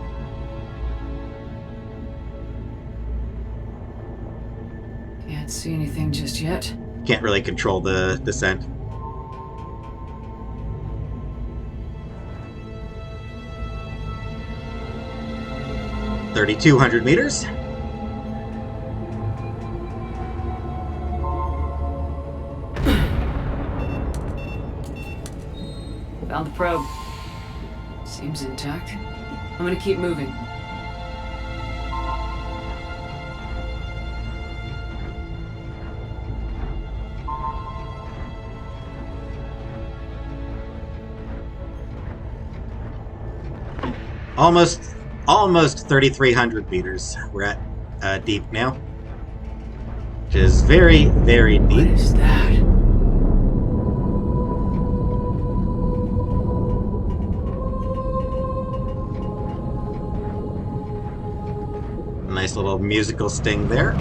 Can't see anything just yet. Can't really control the descent. $3,200 meters. Found the probe. Seems intact. I'm gonna keep moving. Almost 3,300 meters. We're at deep now, which is very, very deep. What is that? Nice little musical sting there.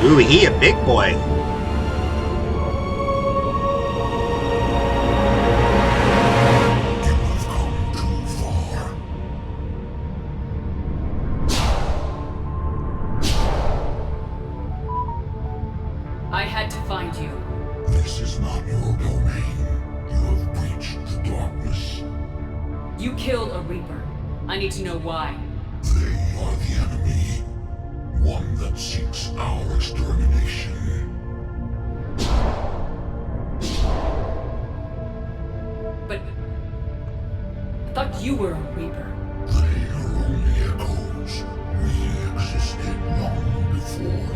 Ooh, he a big boy. I had to find you. This is not your domain. You have breached the darkness. You killed a Reaper. I need to know why. They are the enemy. One that seeks our extermination. But I thought you were a Reaper. They are only echoes. We existed long before.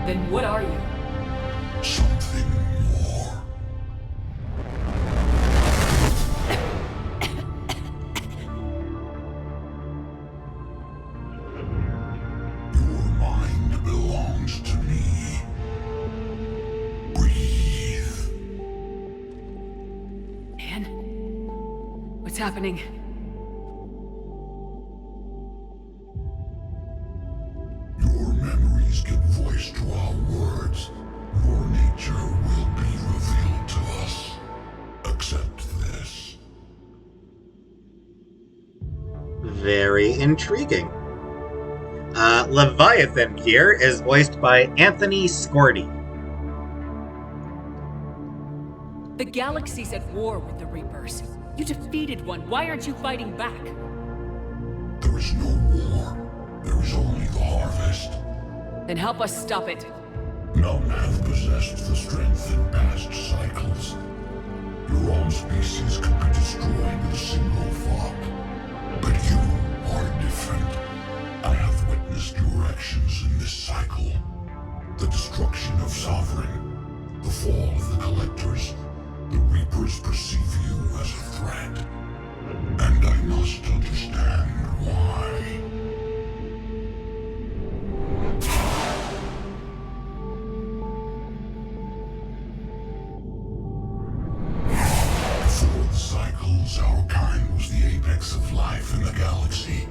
Then what are you? Something more. What's happening? Your memories give voice to our words. Your nature will be revealed to us. Accept this. Very intriguing. Leviathan here is voiced by Anthony Scordy. The galaxy's at war with the Reapers. You defeated one. Why aren't you fighting back? There is no war. There is only the harvest. Then help us stop it. None have possessed the strength in past cycles. Your own species could be destroyed with a single thought. But you are different. I have witnessed your actions in this cycle. The destruction of Sovereign, the fall of the Collectors. The Reapers perceive you as a threat. And I must understand why. Before the cycles, our kind was the apex of life in the galaxy.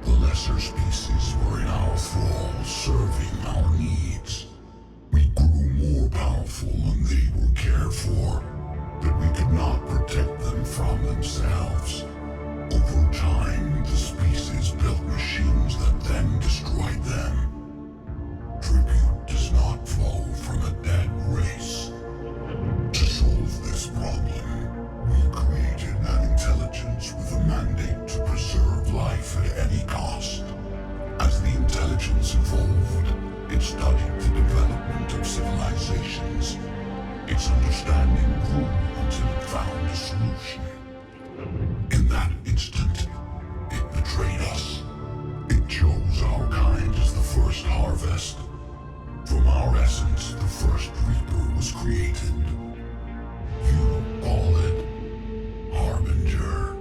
The lesser species were in our thrall, serving our needs. We grew more powerful and they were cared for, but we could not protect them from themselves. Over time, the species built machines that then destroyed them. Tribute does not flow from a dead race. To solve this problem, we created an intelligence with a mandate to preserve life at any cost. As the intelligence evolved, it studied the development of civilizations. Its understanding grew until it found a solution. In that instant, it betrayed us. It chose our kind as the first harvest. From our essence, the first Reaper was created. You call it Harbinger.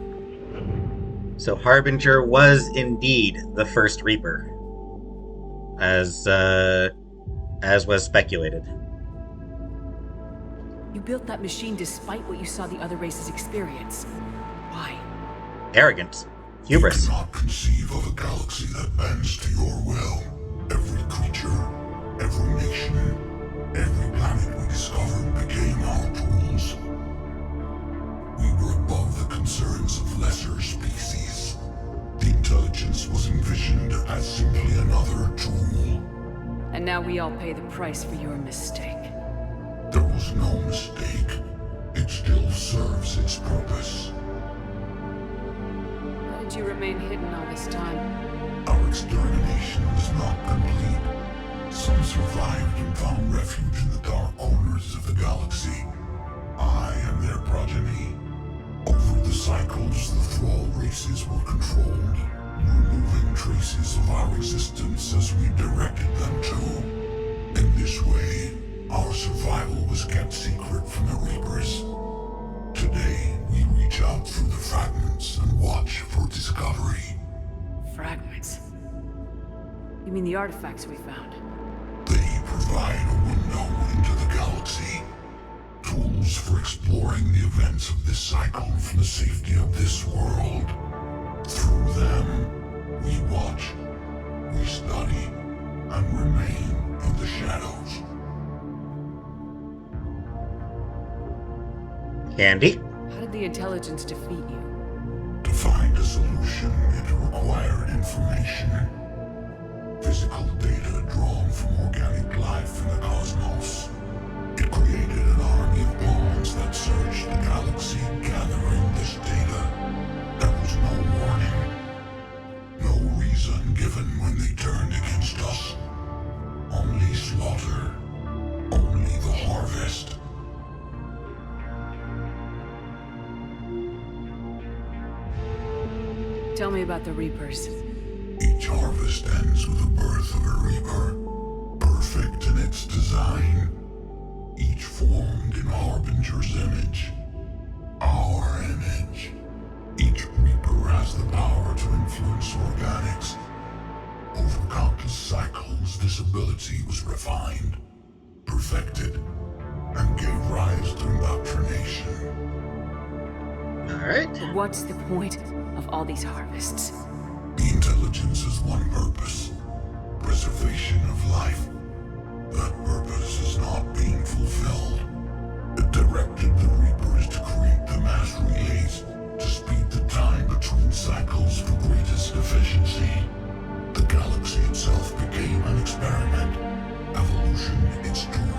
So Harbinger was indeed the first Reaper, as was speculated. You built that machine despite what you saw the other races experience. Why? Arrogance. Hubris. You cannot conceive of a galaxy that bends to your will. Every creature, every nation, every planet we discovered became our tools. We were above the concerns of lesser species. The intelligence was envisioned as simply another tool. And now we all pay the price for your mistake. There was no mistake. It still serves its purpose. How did you remain hidden all this time? Our extermination was not complete. Some survived and found refuge in the dark corners of the galaxy. I am their progeny. Over the cycles, the thrall races were controlled, removing traces of our existence as we directed them to. In this way, our survival was kept secret from the Reapers. Today, we reach out through the fragments and watch for discovery. Fragments? You mean the artifacts we found? They provide a window into the galaxy. Tools for exploring the events of this cycle from the safety of this world. Through them, we watch, we study, and remain in the shadows. Candy? How did the intelligence defeat you? To find a solution, it required information. Physical data drawn from organic life in the cosmos. It created an army of pawns that searched the galaxy, gathering this data. There was no warning. No reason given when they turned against us. Only slaughter. Only the harvest. Tell me about the Reapers. Each harvest ends with the birth of a Reaper. Perfect in its design. Each formed in Harbinger's image. Our image. Each Reaper has the power to influence organics. Over countless cycles, this ability was refined, perfected, and gave rise to indoctrination. Alright. But what's the point of all these harvests? The intelligence has one purpose. Preservation of life. That purpose is not being fulfilled. It directed the Reapers to create the mass relays to speed the time between cycles for greatest efficiency. The galaxy itself became an experiment. Evolution its doom.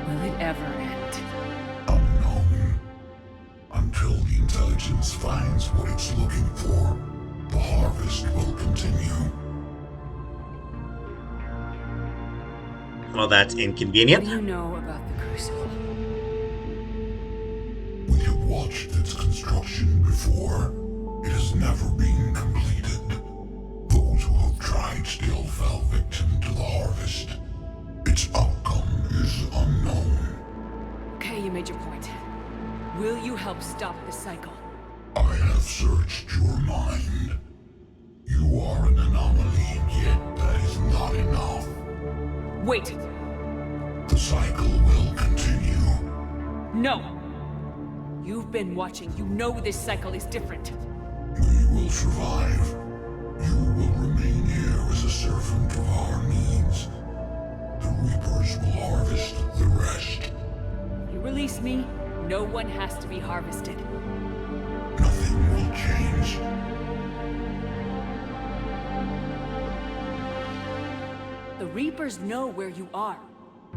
Will it ever end? Unknown. Until the intelligence finds what it's looking for, the harvest will continue. Well, that's What inconvenient. do you know about the Crucible? We have watched its construction before. It has never been completed. Those who have tried still fell victim to the harvest. Its outcome is unknown. Okay, you made your point. Will you help stop the cycle? I have searched your mind. You are an anomaly, yet that is not enough. Wait! The cycle will continue. No! You've been watching. You know this cycle is different. We will survive. You will remain here as a servant of our needs. The Reapers will harvest the rest. You release me, no one has to be harvested. Nothing will change. The Reapers know where you are.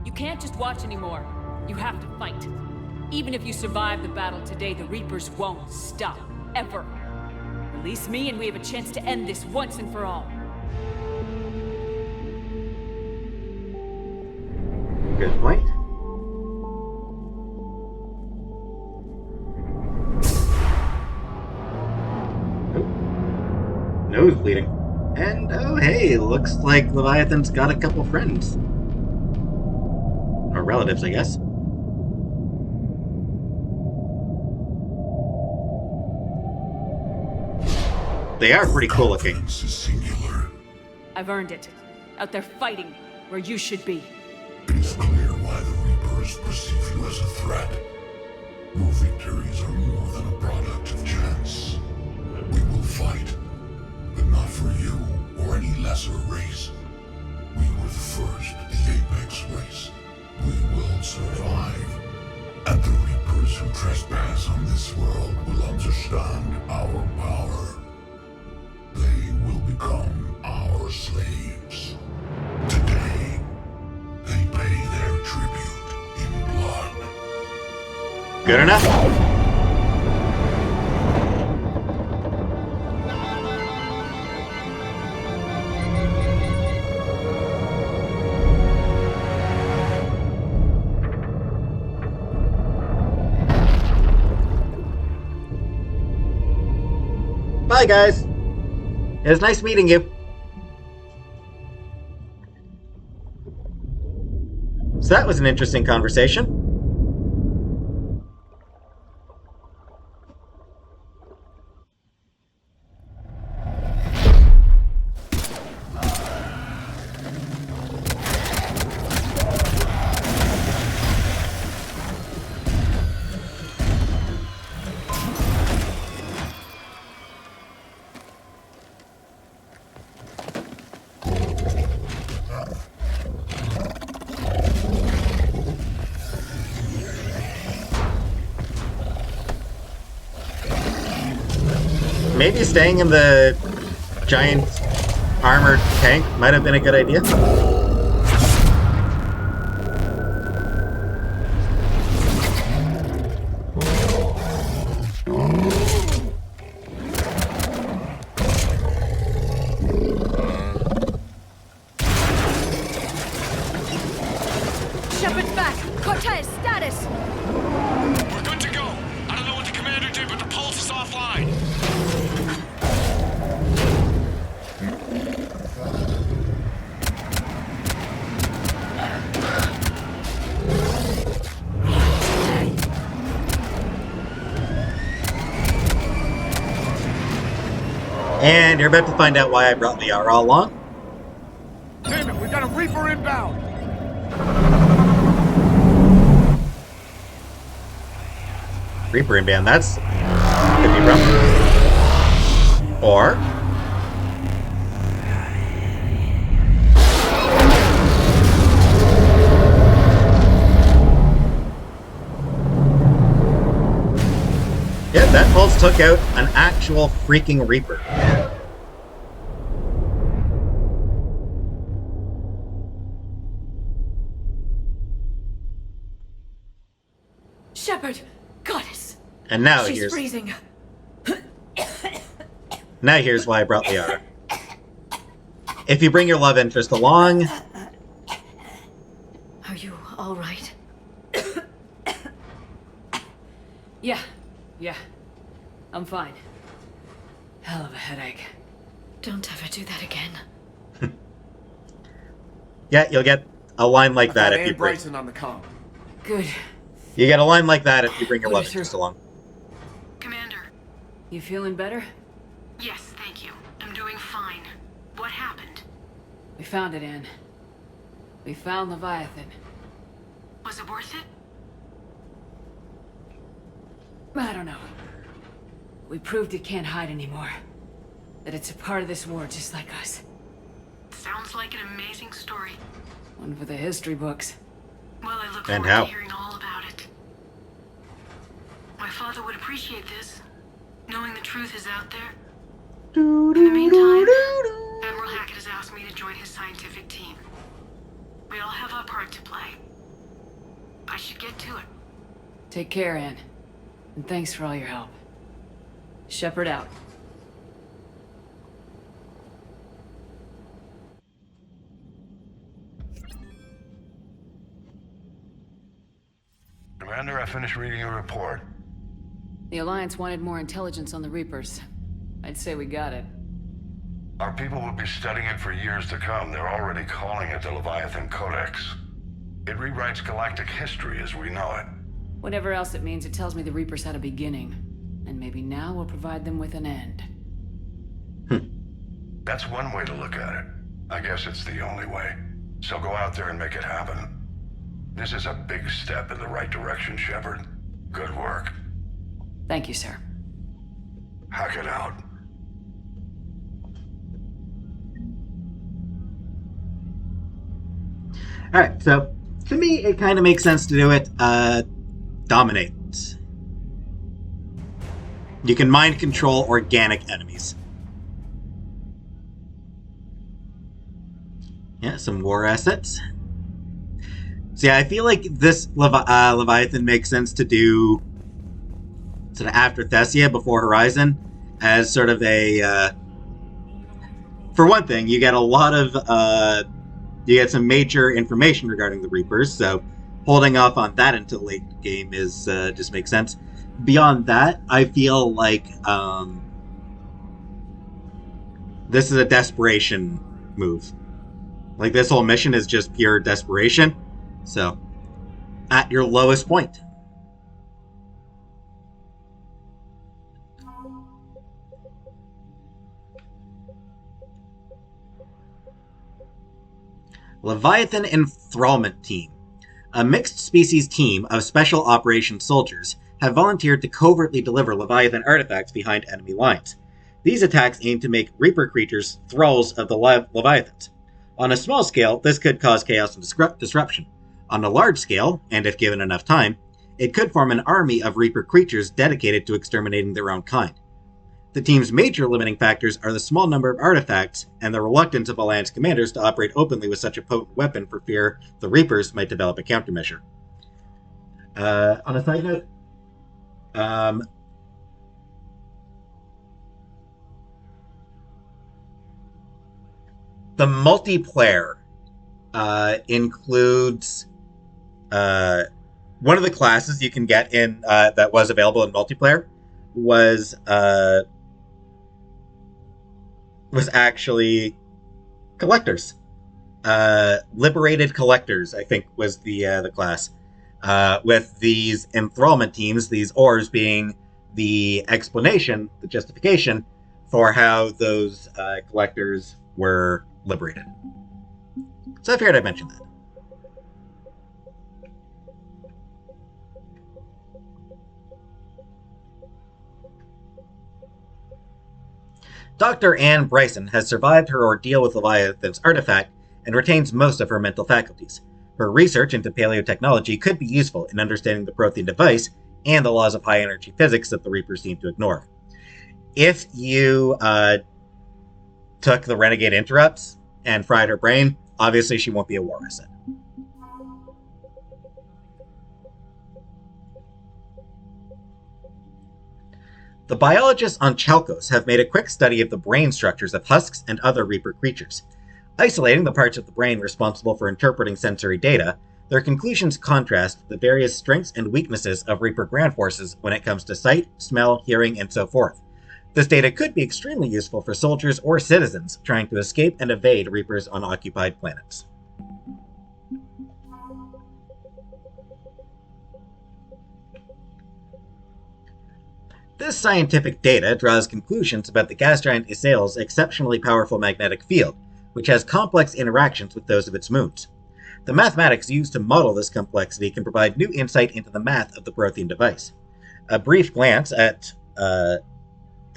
You can't just watch anymore. You have to fight. Even if you survive the battle today, the Reapers won't stop. Ever. Release me and we have a chance to end this once and for all. Good point. Oh. Nose bleeding. And, oh hey, looks like Leviathan's got a couple friends. Or relatives, I guess. They are pretty cool looking. Confidence is singular. I've earned it. Out there fighting, where you should be. It is clear why the Reapers perceive you as a threat. Your victories are more than a product of chance. We will fight, but not for you or any lesser race. We were the first, the Apex race. We will survive. And the Reapers who trespass on this world will understand our power. They will become our slaves. Today, they pay their tribute in blood. Good enough? Bye, guys. It was nice meeting you. So that was an interesting conversation. Maybe staying in the giant armored tank might have been a good idea. Shepard's back. Cortez, status. We're good to go. I don't know what the commander did, but the pulse is offline. And you're about to find out why I brought Liara along. Damn it, we got a Reaper inbound! Reaper inbound, that's Could be from. Or... yeah, that pulse took out an actual freaking Reaper. Shepard! Goddess! And now She's here's... freezing. now here's why I brought Liara. If you bring your love interest along... Are you alright? Yeah. I'm fine. Hell of a headache. Don't ever do that again. yeah, you'll get a line like that if you bring... Bryson on the comm. Good. You get a line like that if you bring your love interest along. Commander. You feeling better? Yes, thank you. I'm doing fine. What happened? We found it, Anne. We found Leviathan. Was it worth it? I don't know. We proved it can't hide anymore. That it's a part of this war just like us. Sounds like an amazing story. One for the history books. Well, I look And forward how? to hearing all about it. My father would appreciate this, knowing the truth is out there. In the meantime, Admiral Hackett has asked me to join his scientific team. We all have our part to play. I should get to it. Take care, Anne. And thanks for all your help. Shepard out. Commander, I finished reading your report. The Alliance wanted more intelligence on the Reapers. I'd say we got it. Our people will be studying it for years to come. They're already calling it the Leviathan Codex. It rewrites galactic history as we know it. Whatever else it means, it tells me the Reapers had a beginning. And maybe now we'll provide them with an end. That's one way to look at it. I guess it's the only way. So go out there and make it happen. This is a big step in the right direction, Shepard. Good work. Thank you, sir. Hackett out. Alright, so to me, it kind of makes sense to do it. Dominate. You can mind control organic enemies. Yeah, some war assets. So yeah, I feel like this Leviathan makes sense to do sort of after Thessia, before Horizon, as sort of a... for one thing, you get a lot of... you get some major information regarding the Reapers, so holding off on that until late game is just makes sense. Beyond that, I feel like this is a desperation move. Like, this whole mission is just pure desperation. So, at your lowest point. Leviathan Enthrallment Team. A mixed-species team of Special Operations soldiers have volunteered to covertly deliver Leviathan artifacts behind enemy lines. These attacks aim to make Reaper creatures thralls of the Leviathans. On a small scale, this could cause chaos and disruption. On a large scale, and if given enough time, it could form an army of Reaper creatures dedicated to exterminating their own kind. The team's major limiting factors are the small number of artifacts and the reluctance of Alliance commanders to operate openly with such a potent weapon for fear the Reapers might develop a countermeasure. On a side note, the multiplayer includes one of the classes you can get in that was available in multiplayer was actually collectors. Liberated collectors, I think, was the class. With these enthrallment teams, these ores being the explanation, the justification for how those collectors were liberated. So I figured I'd mention that. Dr. Anne Bryson has survived her ordeal with Leviathan's artifact and retains most of her mental faculties. Her research into paleotechnology could be useful in understanding the Prothean device and the laws of high-energy physics that the Reapers seem to ignore. If you took the Renegade Interrupts and fried her brain, obviously she won't be a war asset. The biologists on Chalkos have made a quick study of the brain structures of husks and other Reaper creatures. Isolating the parts of the brain responsible for interpreting sensory data, their conclusions contrast the various strengths and weaknesses of Reaper ground forces when it comes to sight, smell, hearing, and so forth. This data could be extremely useful for soldiers or citizens trying to escape and evade Reapers on occupied planets. This scientific data draws conclusions about the gas giant Isael's exceptionally powerful magnetic field, which has complex interactions with those of its moons. The mathematics used to model this complexity can provide new insight into the math of the Prothean device. A brief glance at the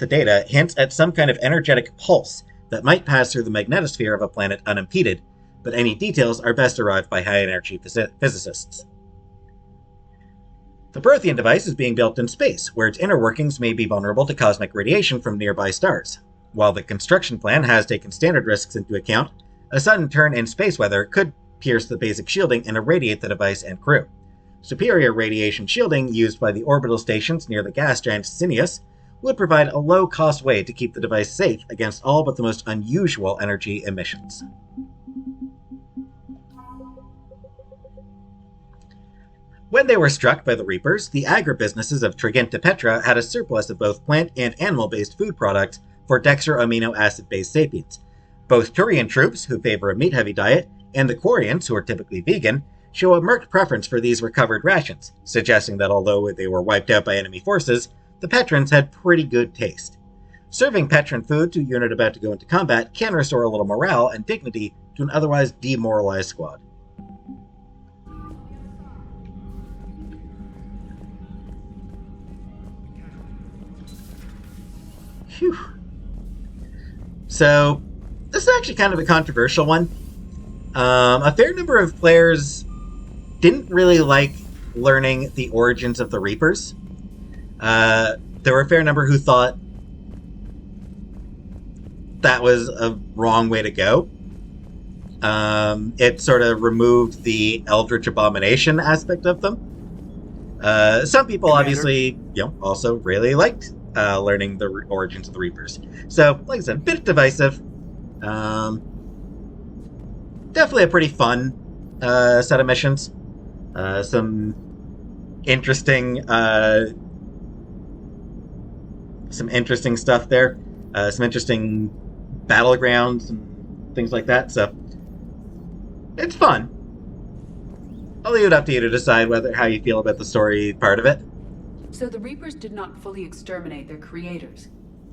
data hints at some kind of energetic pulse that might pass through the magnetosphere of a planet unimpeded, but any details are best arrived by high-energy physicists. The Prothean device is being built in space, where its inner workings may be vulnerable to cosmic radiation from nearby stars. While the construction plan has taken standard risks into account, a sudden turn in space weather could pierce the basic shielding and irradiate the device and crew. Superior radiation shielding used by the orbital stations near the gas giant Cineus would provide a low-cost way to keep the device safe against all but the most unusual energy emissions. When they were struck by the Reapers, the agribusinesses of Triginta Petra had a surplus of both plant and animal-based food products for dextroamino acid-based sapiens. Both Turian troops, who favor a meat-heavy diet, and the Quarians, who are typically vegan, show a marked preference for these recovered rations, suggesting that although they were wiped out by enemy forces, the Petrans had pretty good taste. Serving Petran food to a unit about to go into combat can restore a little morale and dignity to an otherwise demoralized squad. Phew. So, this is actually kind of a controversial one. A fair number of players didn't really like learning the origins of the Reapers. There were a fair number who thought that was a wrong way to go. It sort of removed the Eldritch Abomination aspect of them. Some people Commander? Obviously, also really liked learning the origins of the Reapers. So, like I said, a bit divisive. Definitely a pretty fun set of missions. Some interesting stuff there. Some interesting battlegrounds and things like that. So it's fun. I'll leave it up to you to decide how you feel about the story part of it. So the Reapers did not fully exterminate their creators.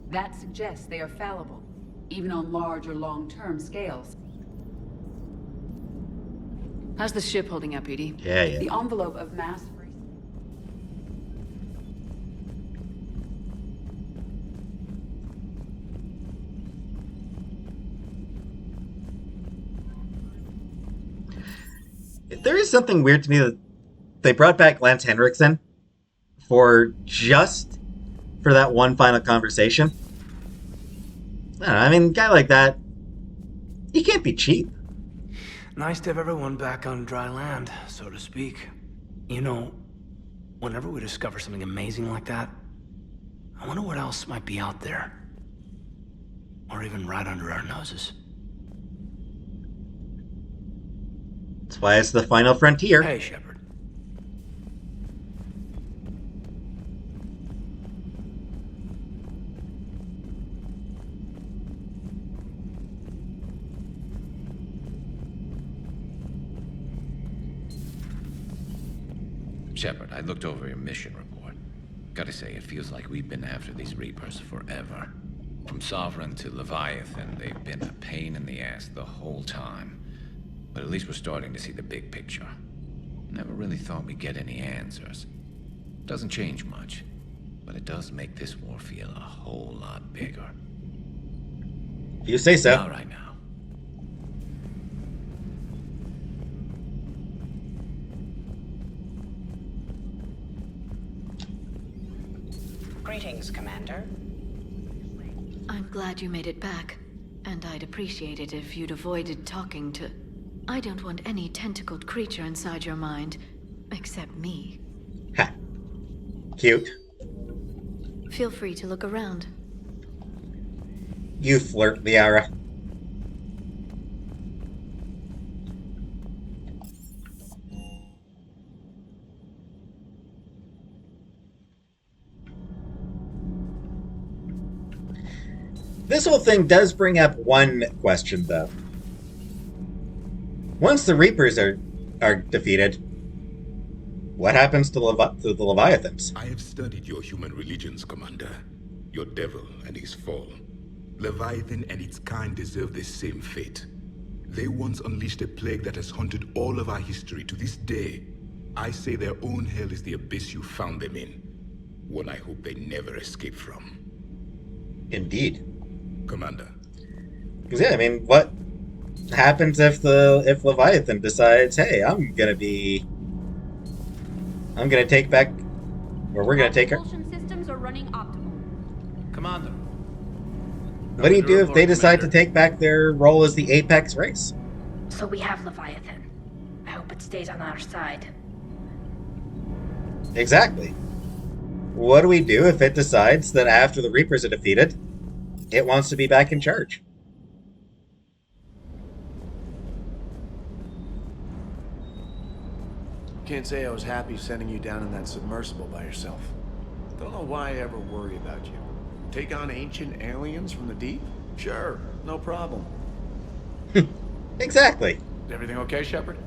That suggests they are fallible, even on large or long-term scales. How's the ship holding up, Edie? Yeah. The envelope of mass... There is something weird to me that they brought back Lance Henriksen for that one final conversation. I don't know, I mean, a guy like that, he can't be cheap. Nice to have everyone back on dry land, so to speak. You know, whenever we discover something amazing like that, I wonder what else might be out there. Or even right under our noses. That's why it's the final frontier. Hey, Shepard. Shepard, I looked over your mission report. Gotta say, it feels like we've been after these Reapers forever. From Sovereign to Leviathan, they've been a pain in the ass the whole time. But at least we're starting to see the big picture. Never really thought we'd get any answers. Doesn't change much, but it does make this war feel a whole lot bigger. You say so. Not right now. Greetings, Commander. I'm glad you made it back. And I'd appreciate it if you'd avoided talking to... I don't want any tentacled creature inside your mind. Except me. Ha. Cute. Feel free to look around. You flirt, Liara. This whole thing does bring up one question, though. Once the Reapers are defeated, what happens to the Leviathans? I have studied your human religions, Commander. Your devil and his fall. Leviathan and its kind deserve the same fate. They once unleashed a plague that has haunted all of our history to this day. I say their own hell is the abyss you found them in. One I hope they never escape from. Indeed. Commander. Because yeah, I mean, what happens if Leviathan decides, hey, I'm gonna take back, or we're gonna take her. Systems are running optimal. Commander. What do you do if they decide to take back their role as the apex race? So we have Leviathan. I hope it stays on our side. Exactly. What do we do if it decides that after the Reapers are defeated, it wants to be back in charge? Can't say I was happy sending you down in that submersible by yourself. Don't know why I ever worry about you. Take on ancient aliens from the deep? Sure, no problem. Exactly. Is everything okay, Shepard?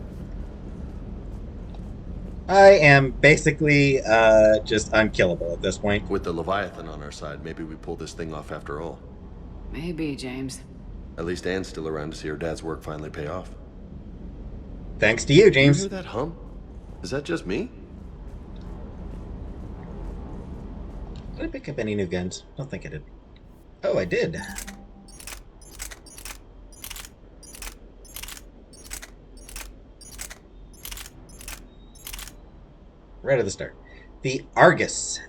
I am basically just unkillable at this point. With the Leviathan on our side, maybe we pull this thing off after all. Maybe, James. At least Anne's still around to see her dad's work finally pay off. Thanks to you, James. You hear that hum? Is that just me? Did I pick up any new guns? I don't think I did. Oh, I did. Right at the start. The Argus.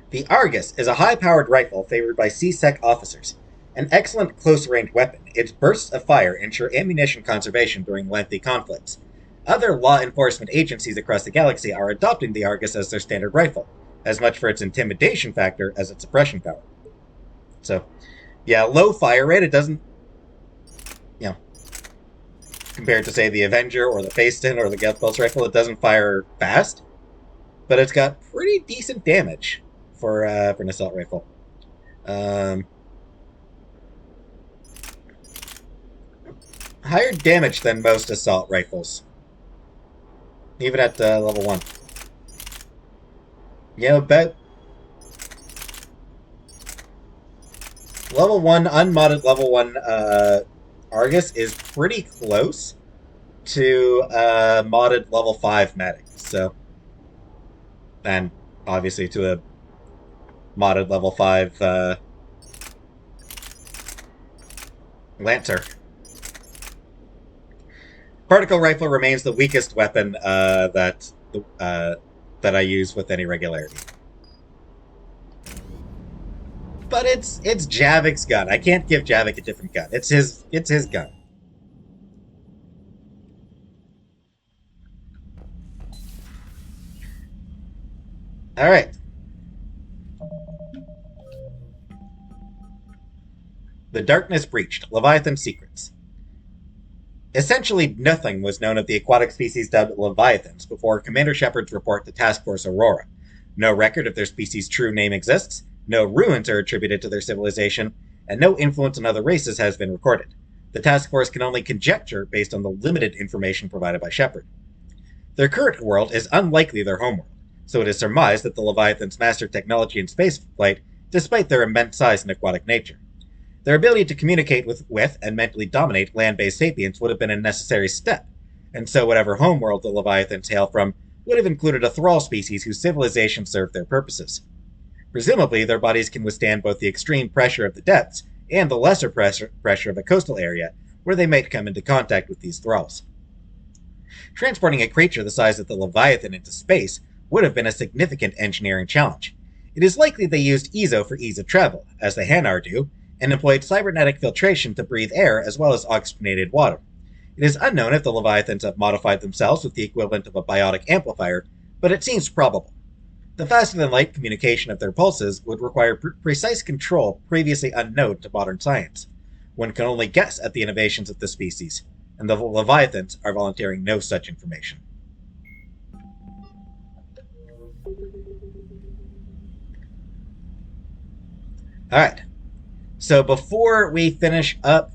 The Argus is a high-powered rifle favored by C-Sec officers. An excellent close-range weapon, its bursts of fire ensure ammunition conservation during lengthy conflicts. Other law enforcement agencies across the galaxy are adopting the Argus as their standard rifle, as much for its intimidation factor as its suppression power. So, yeah, low fire rate, it doesn't, compared to, say, the Avenger or the Phaeston or the Geth Pulse rifle, it doesn't fire fast, but it's got pretty decent damage for an assault rifle. Higher damage than most assault rifles, even at level 1. Bet level 1, unmodded level 1 Argus is pretty close to modded level 5 medic. So, and obviously to a modded level 5 Lancer. Particle rifle remains the weakest weapon that I use with any regularity. But it's Javik's gun. I can't give Javik a different gun. It's his gun. All right. The Darkness Breached. Leviathan Secrets. Essentially nothing was known of the aquatic species dubbed Leviathans before Commander Shepard's report to Task Force Aurora. No record of their species' true name exists, no ruins are attributed to their civilization, and no influence on other races has been recorded. The task force can only conjecture based on the limited information provided by Shepard. Their current world is unlikely their homeworld, so it is surmised that the Leviathans mastered technology in spaceflight despite their immense size and aquatic nature. Their ability to communicate with and mentally dominate land-based sapients would have been a necessary step, and so whatever homeworld the Leviathans hail from would have included a thrall species whose civilization served their purposes. Presumably, their bodies can withstand both the extreme pressure of the depths and the lesser pressure of a coastal area where they might come into contact with these thralls. Transporting a creature the size of the Leviathan into space would have been a significant engineering challenge. It is likely they used Eezo for ease of travel, as the Hanar do, and employed cybernetic filtration to breathe air as well as oxygenated water. It is unknown if the Leviathans have modified themselves with the equivalent of a biotic amplifier, but it seems probable. The faster-than-light communication of their pulses would require precise control previously unknown to modern science. One can only guess at the innovations of the species, and the Leviathans are volunteering no such information. Alright, so before we finish up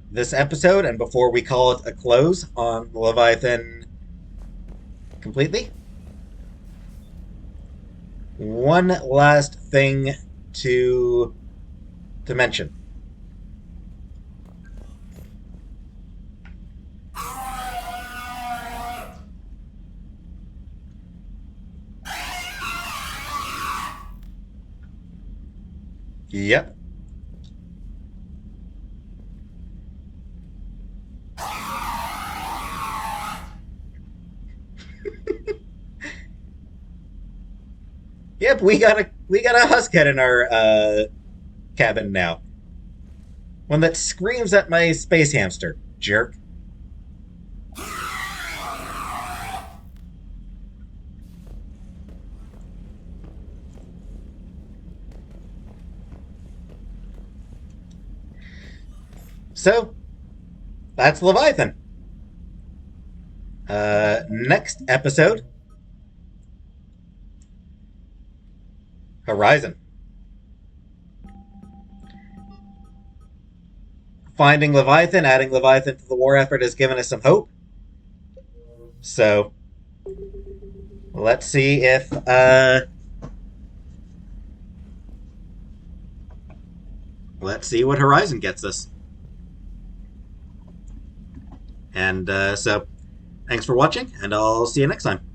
this episode, and before we call it a close on Leviathan completely, one last thing to mention. Yep. Yep, we got a huskhead in our cabin now. One that screams at my space hamster, jerk. So, that's Leviathan. Next episode, Horizon. Finding Leviathan, adding Leviathan to the war effort has given us some hope. So, let's see if, let's see what Horizon gets us. And so, thanks for watching, and I'll see you next time.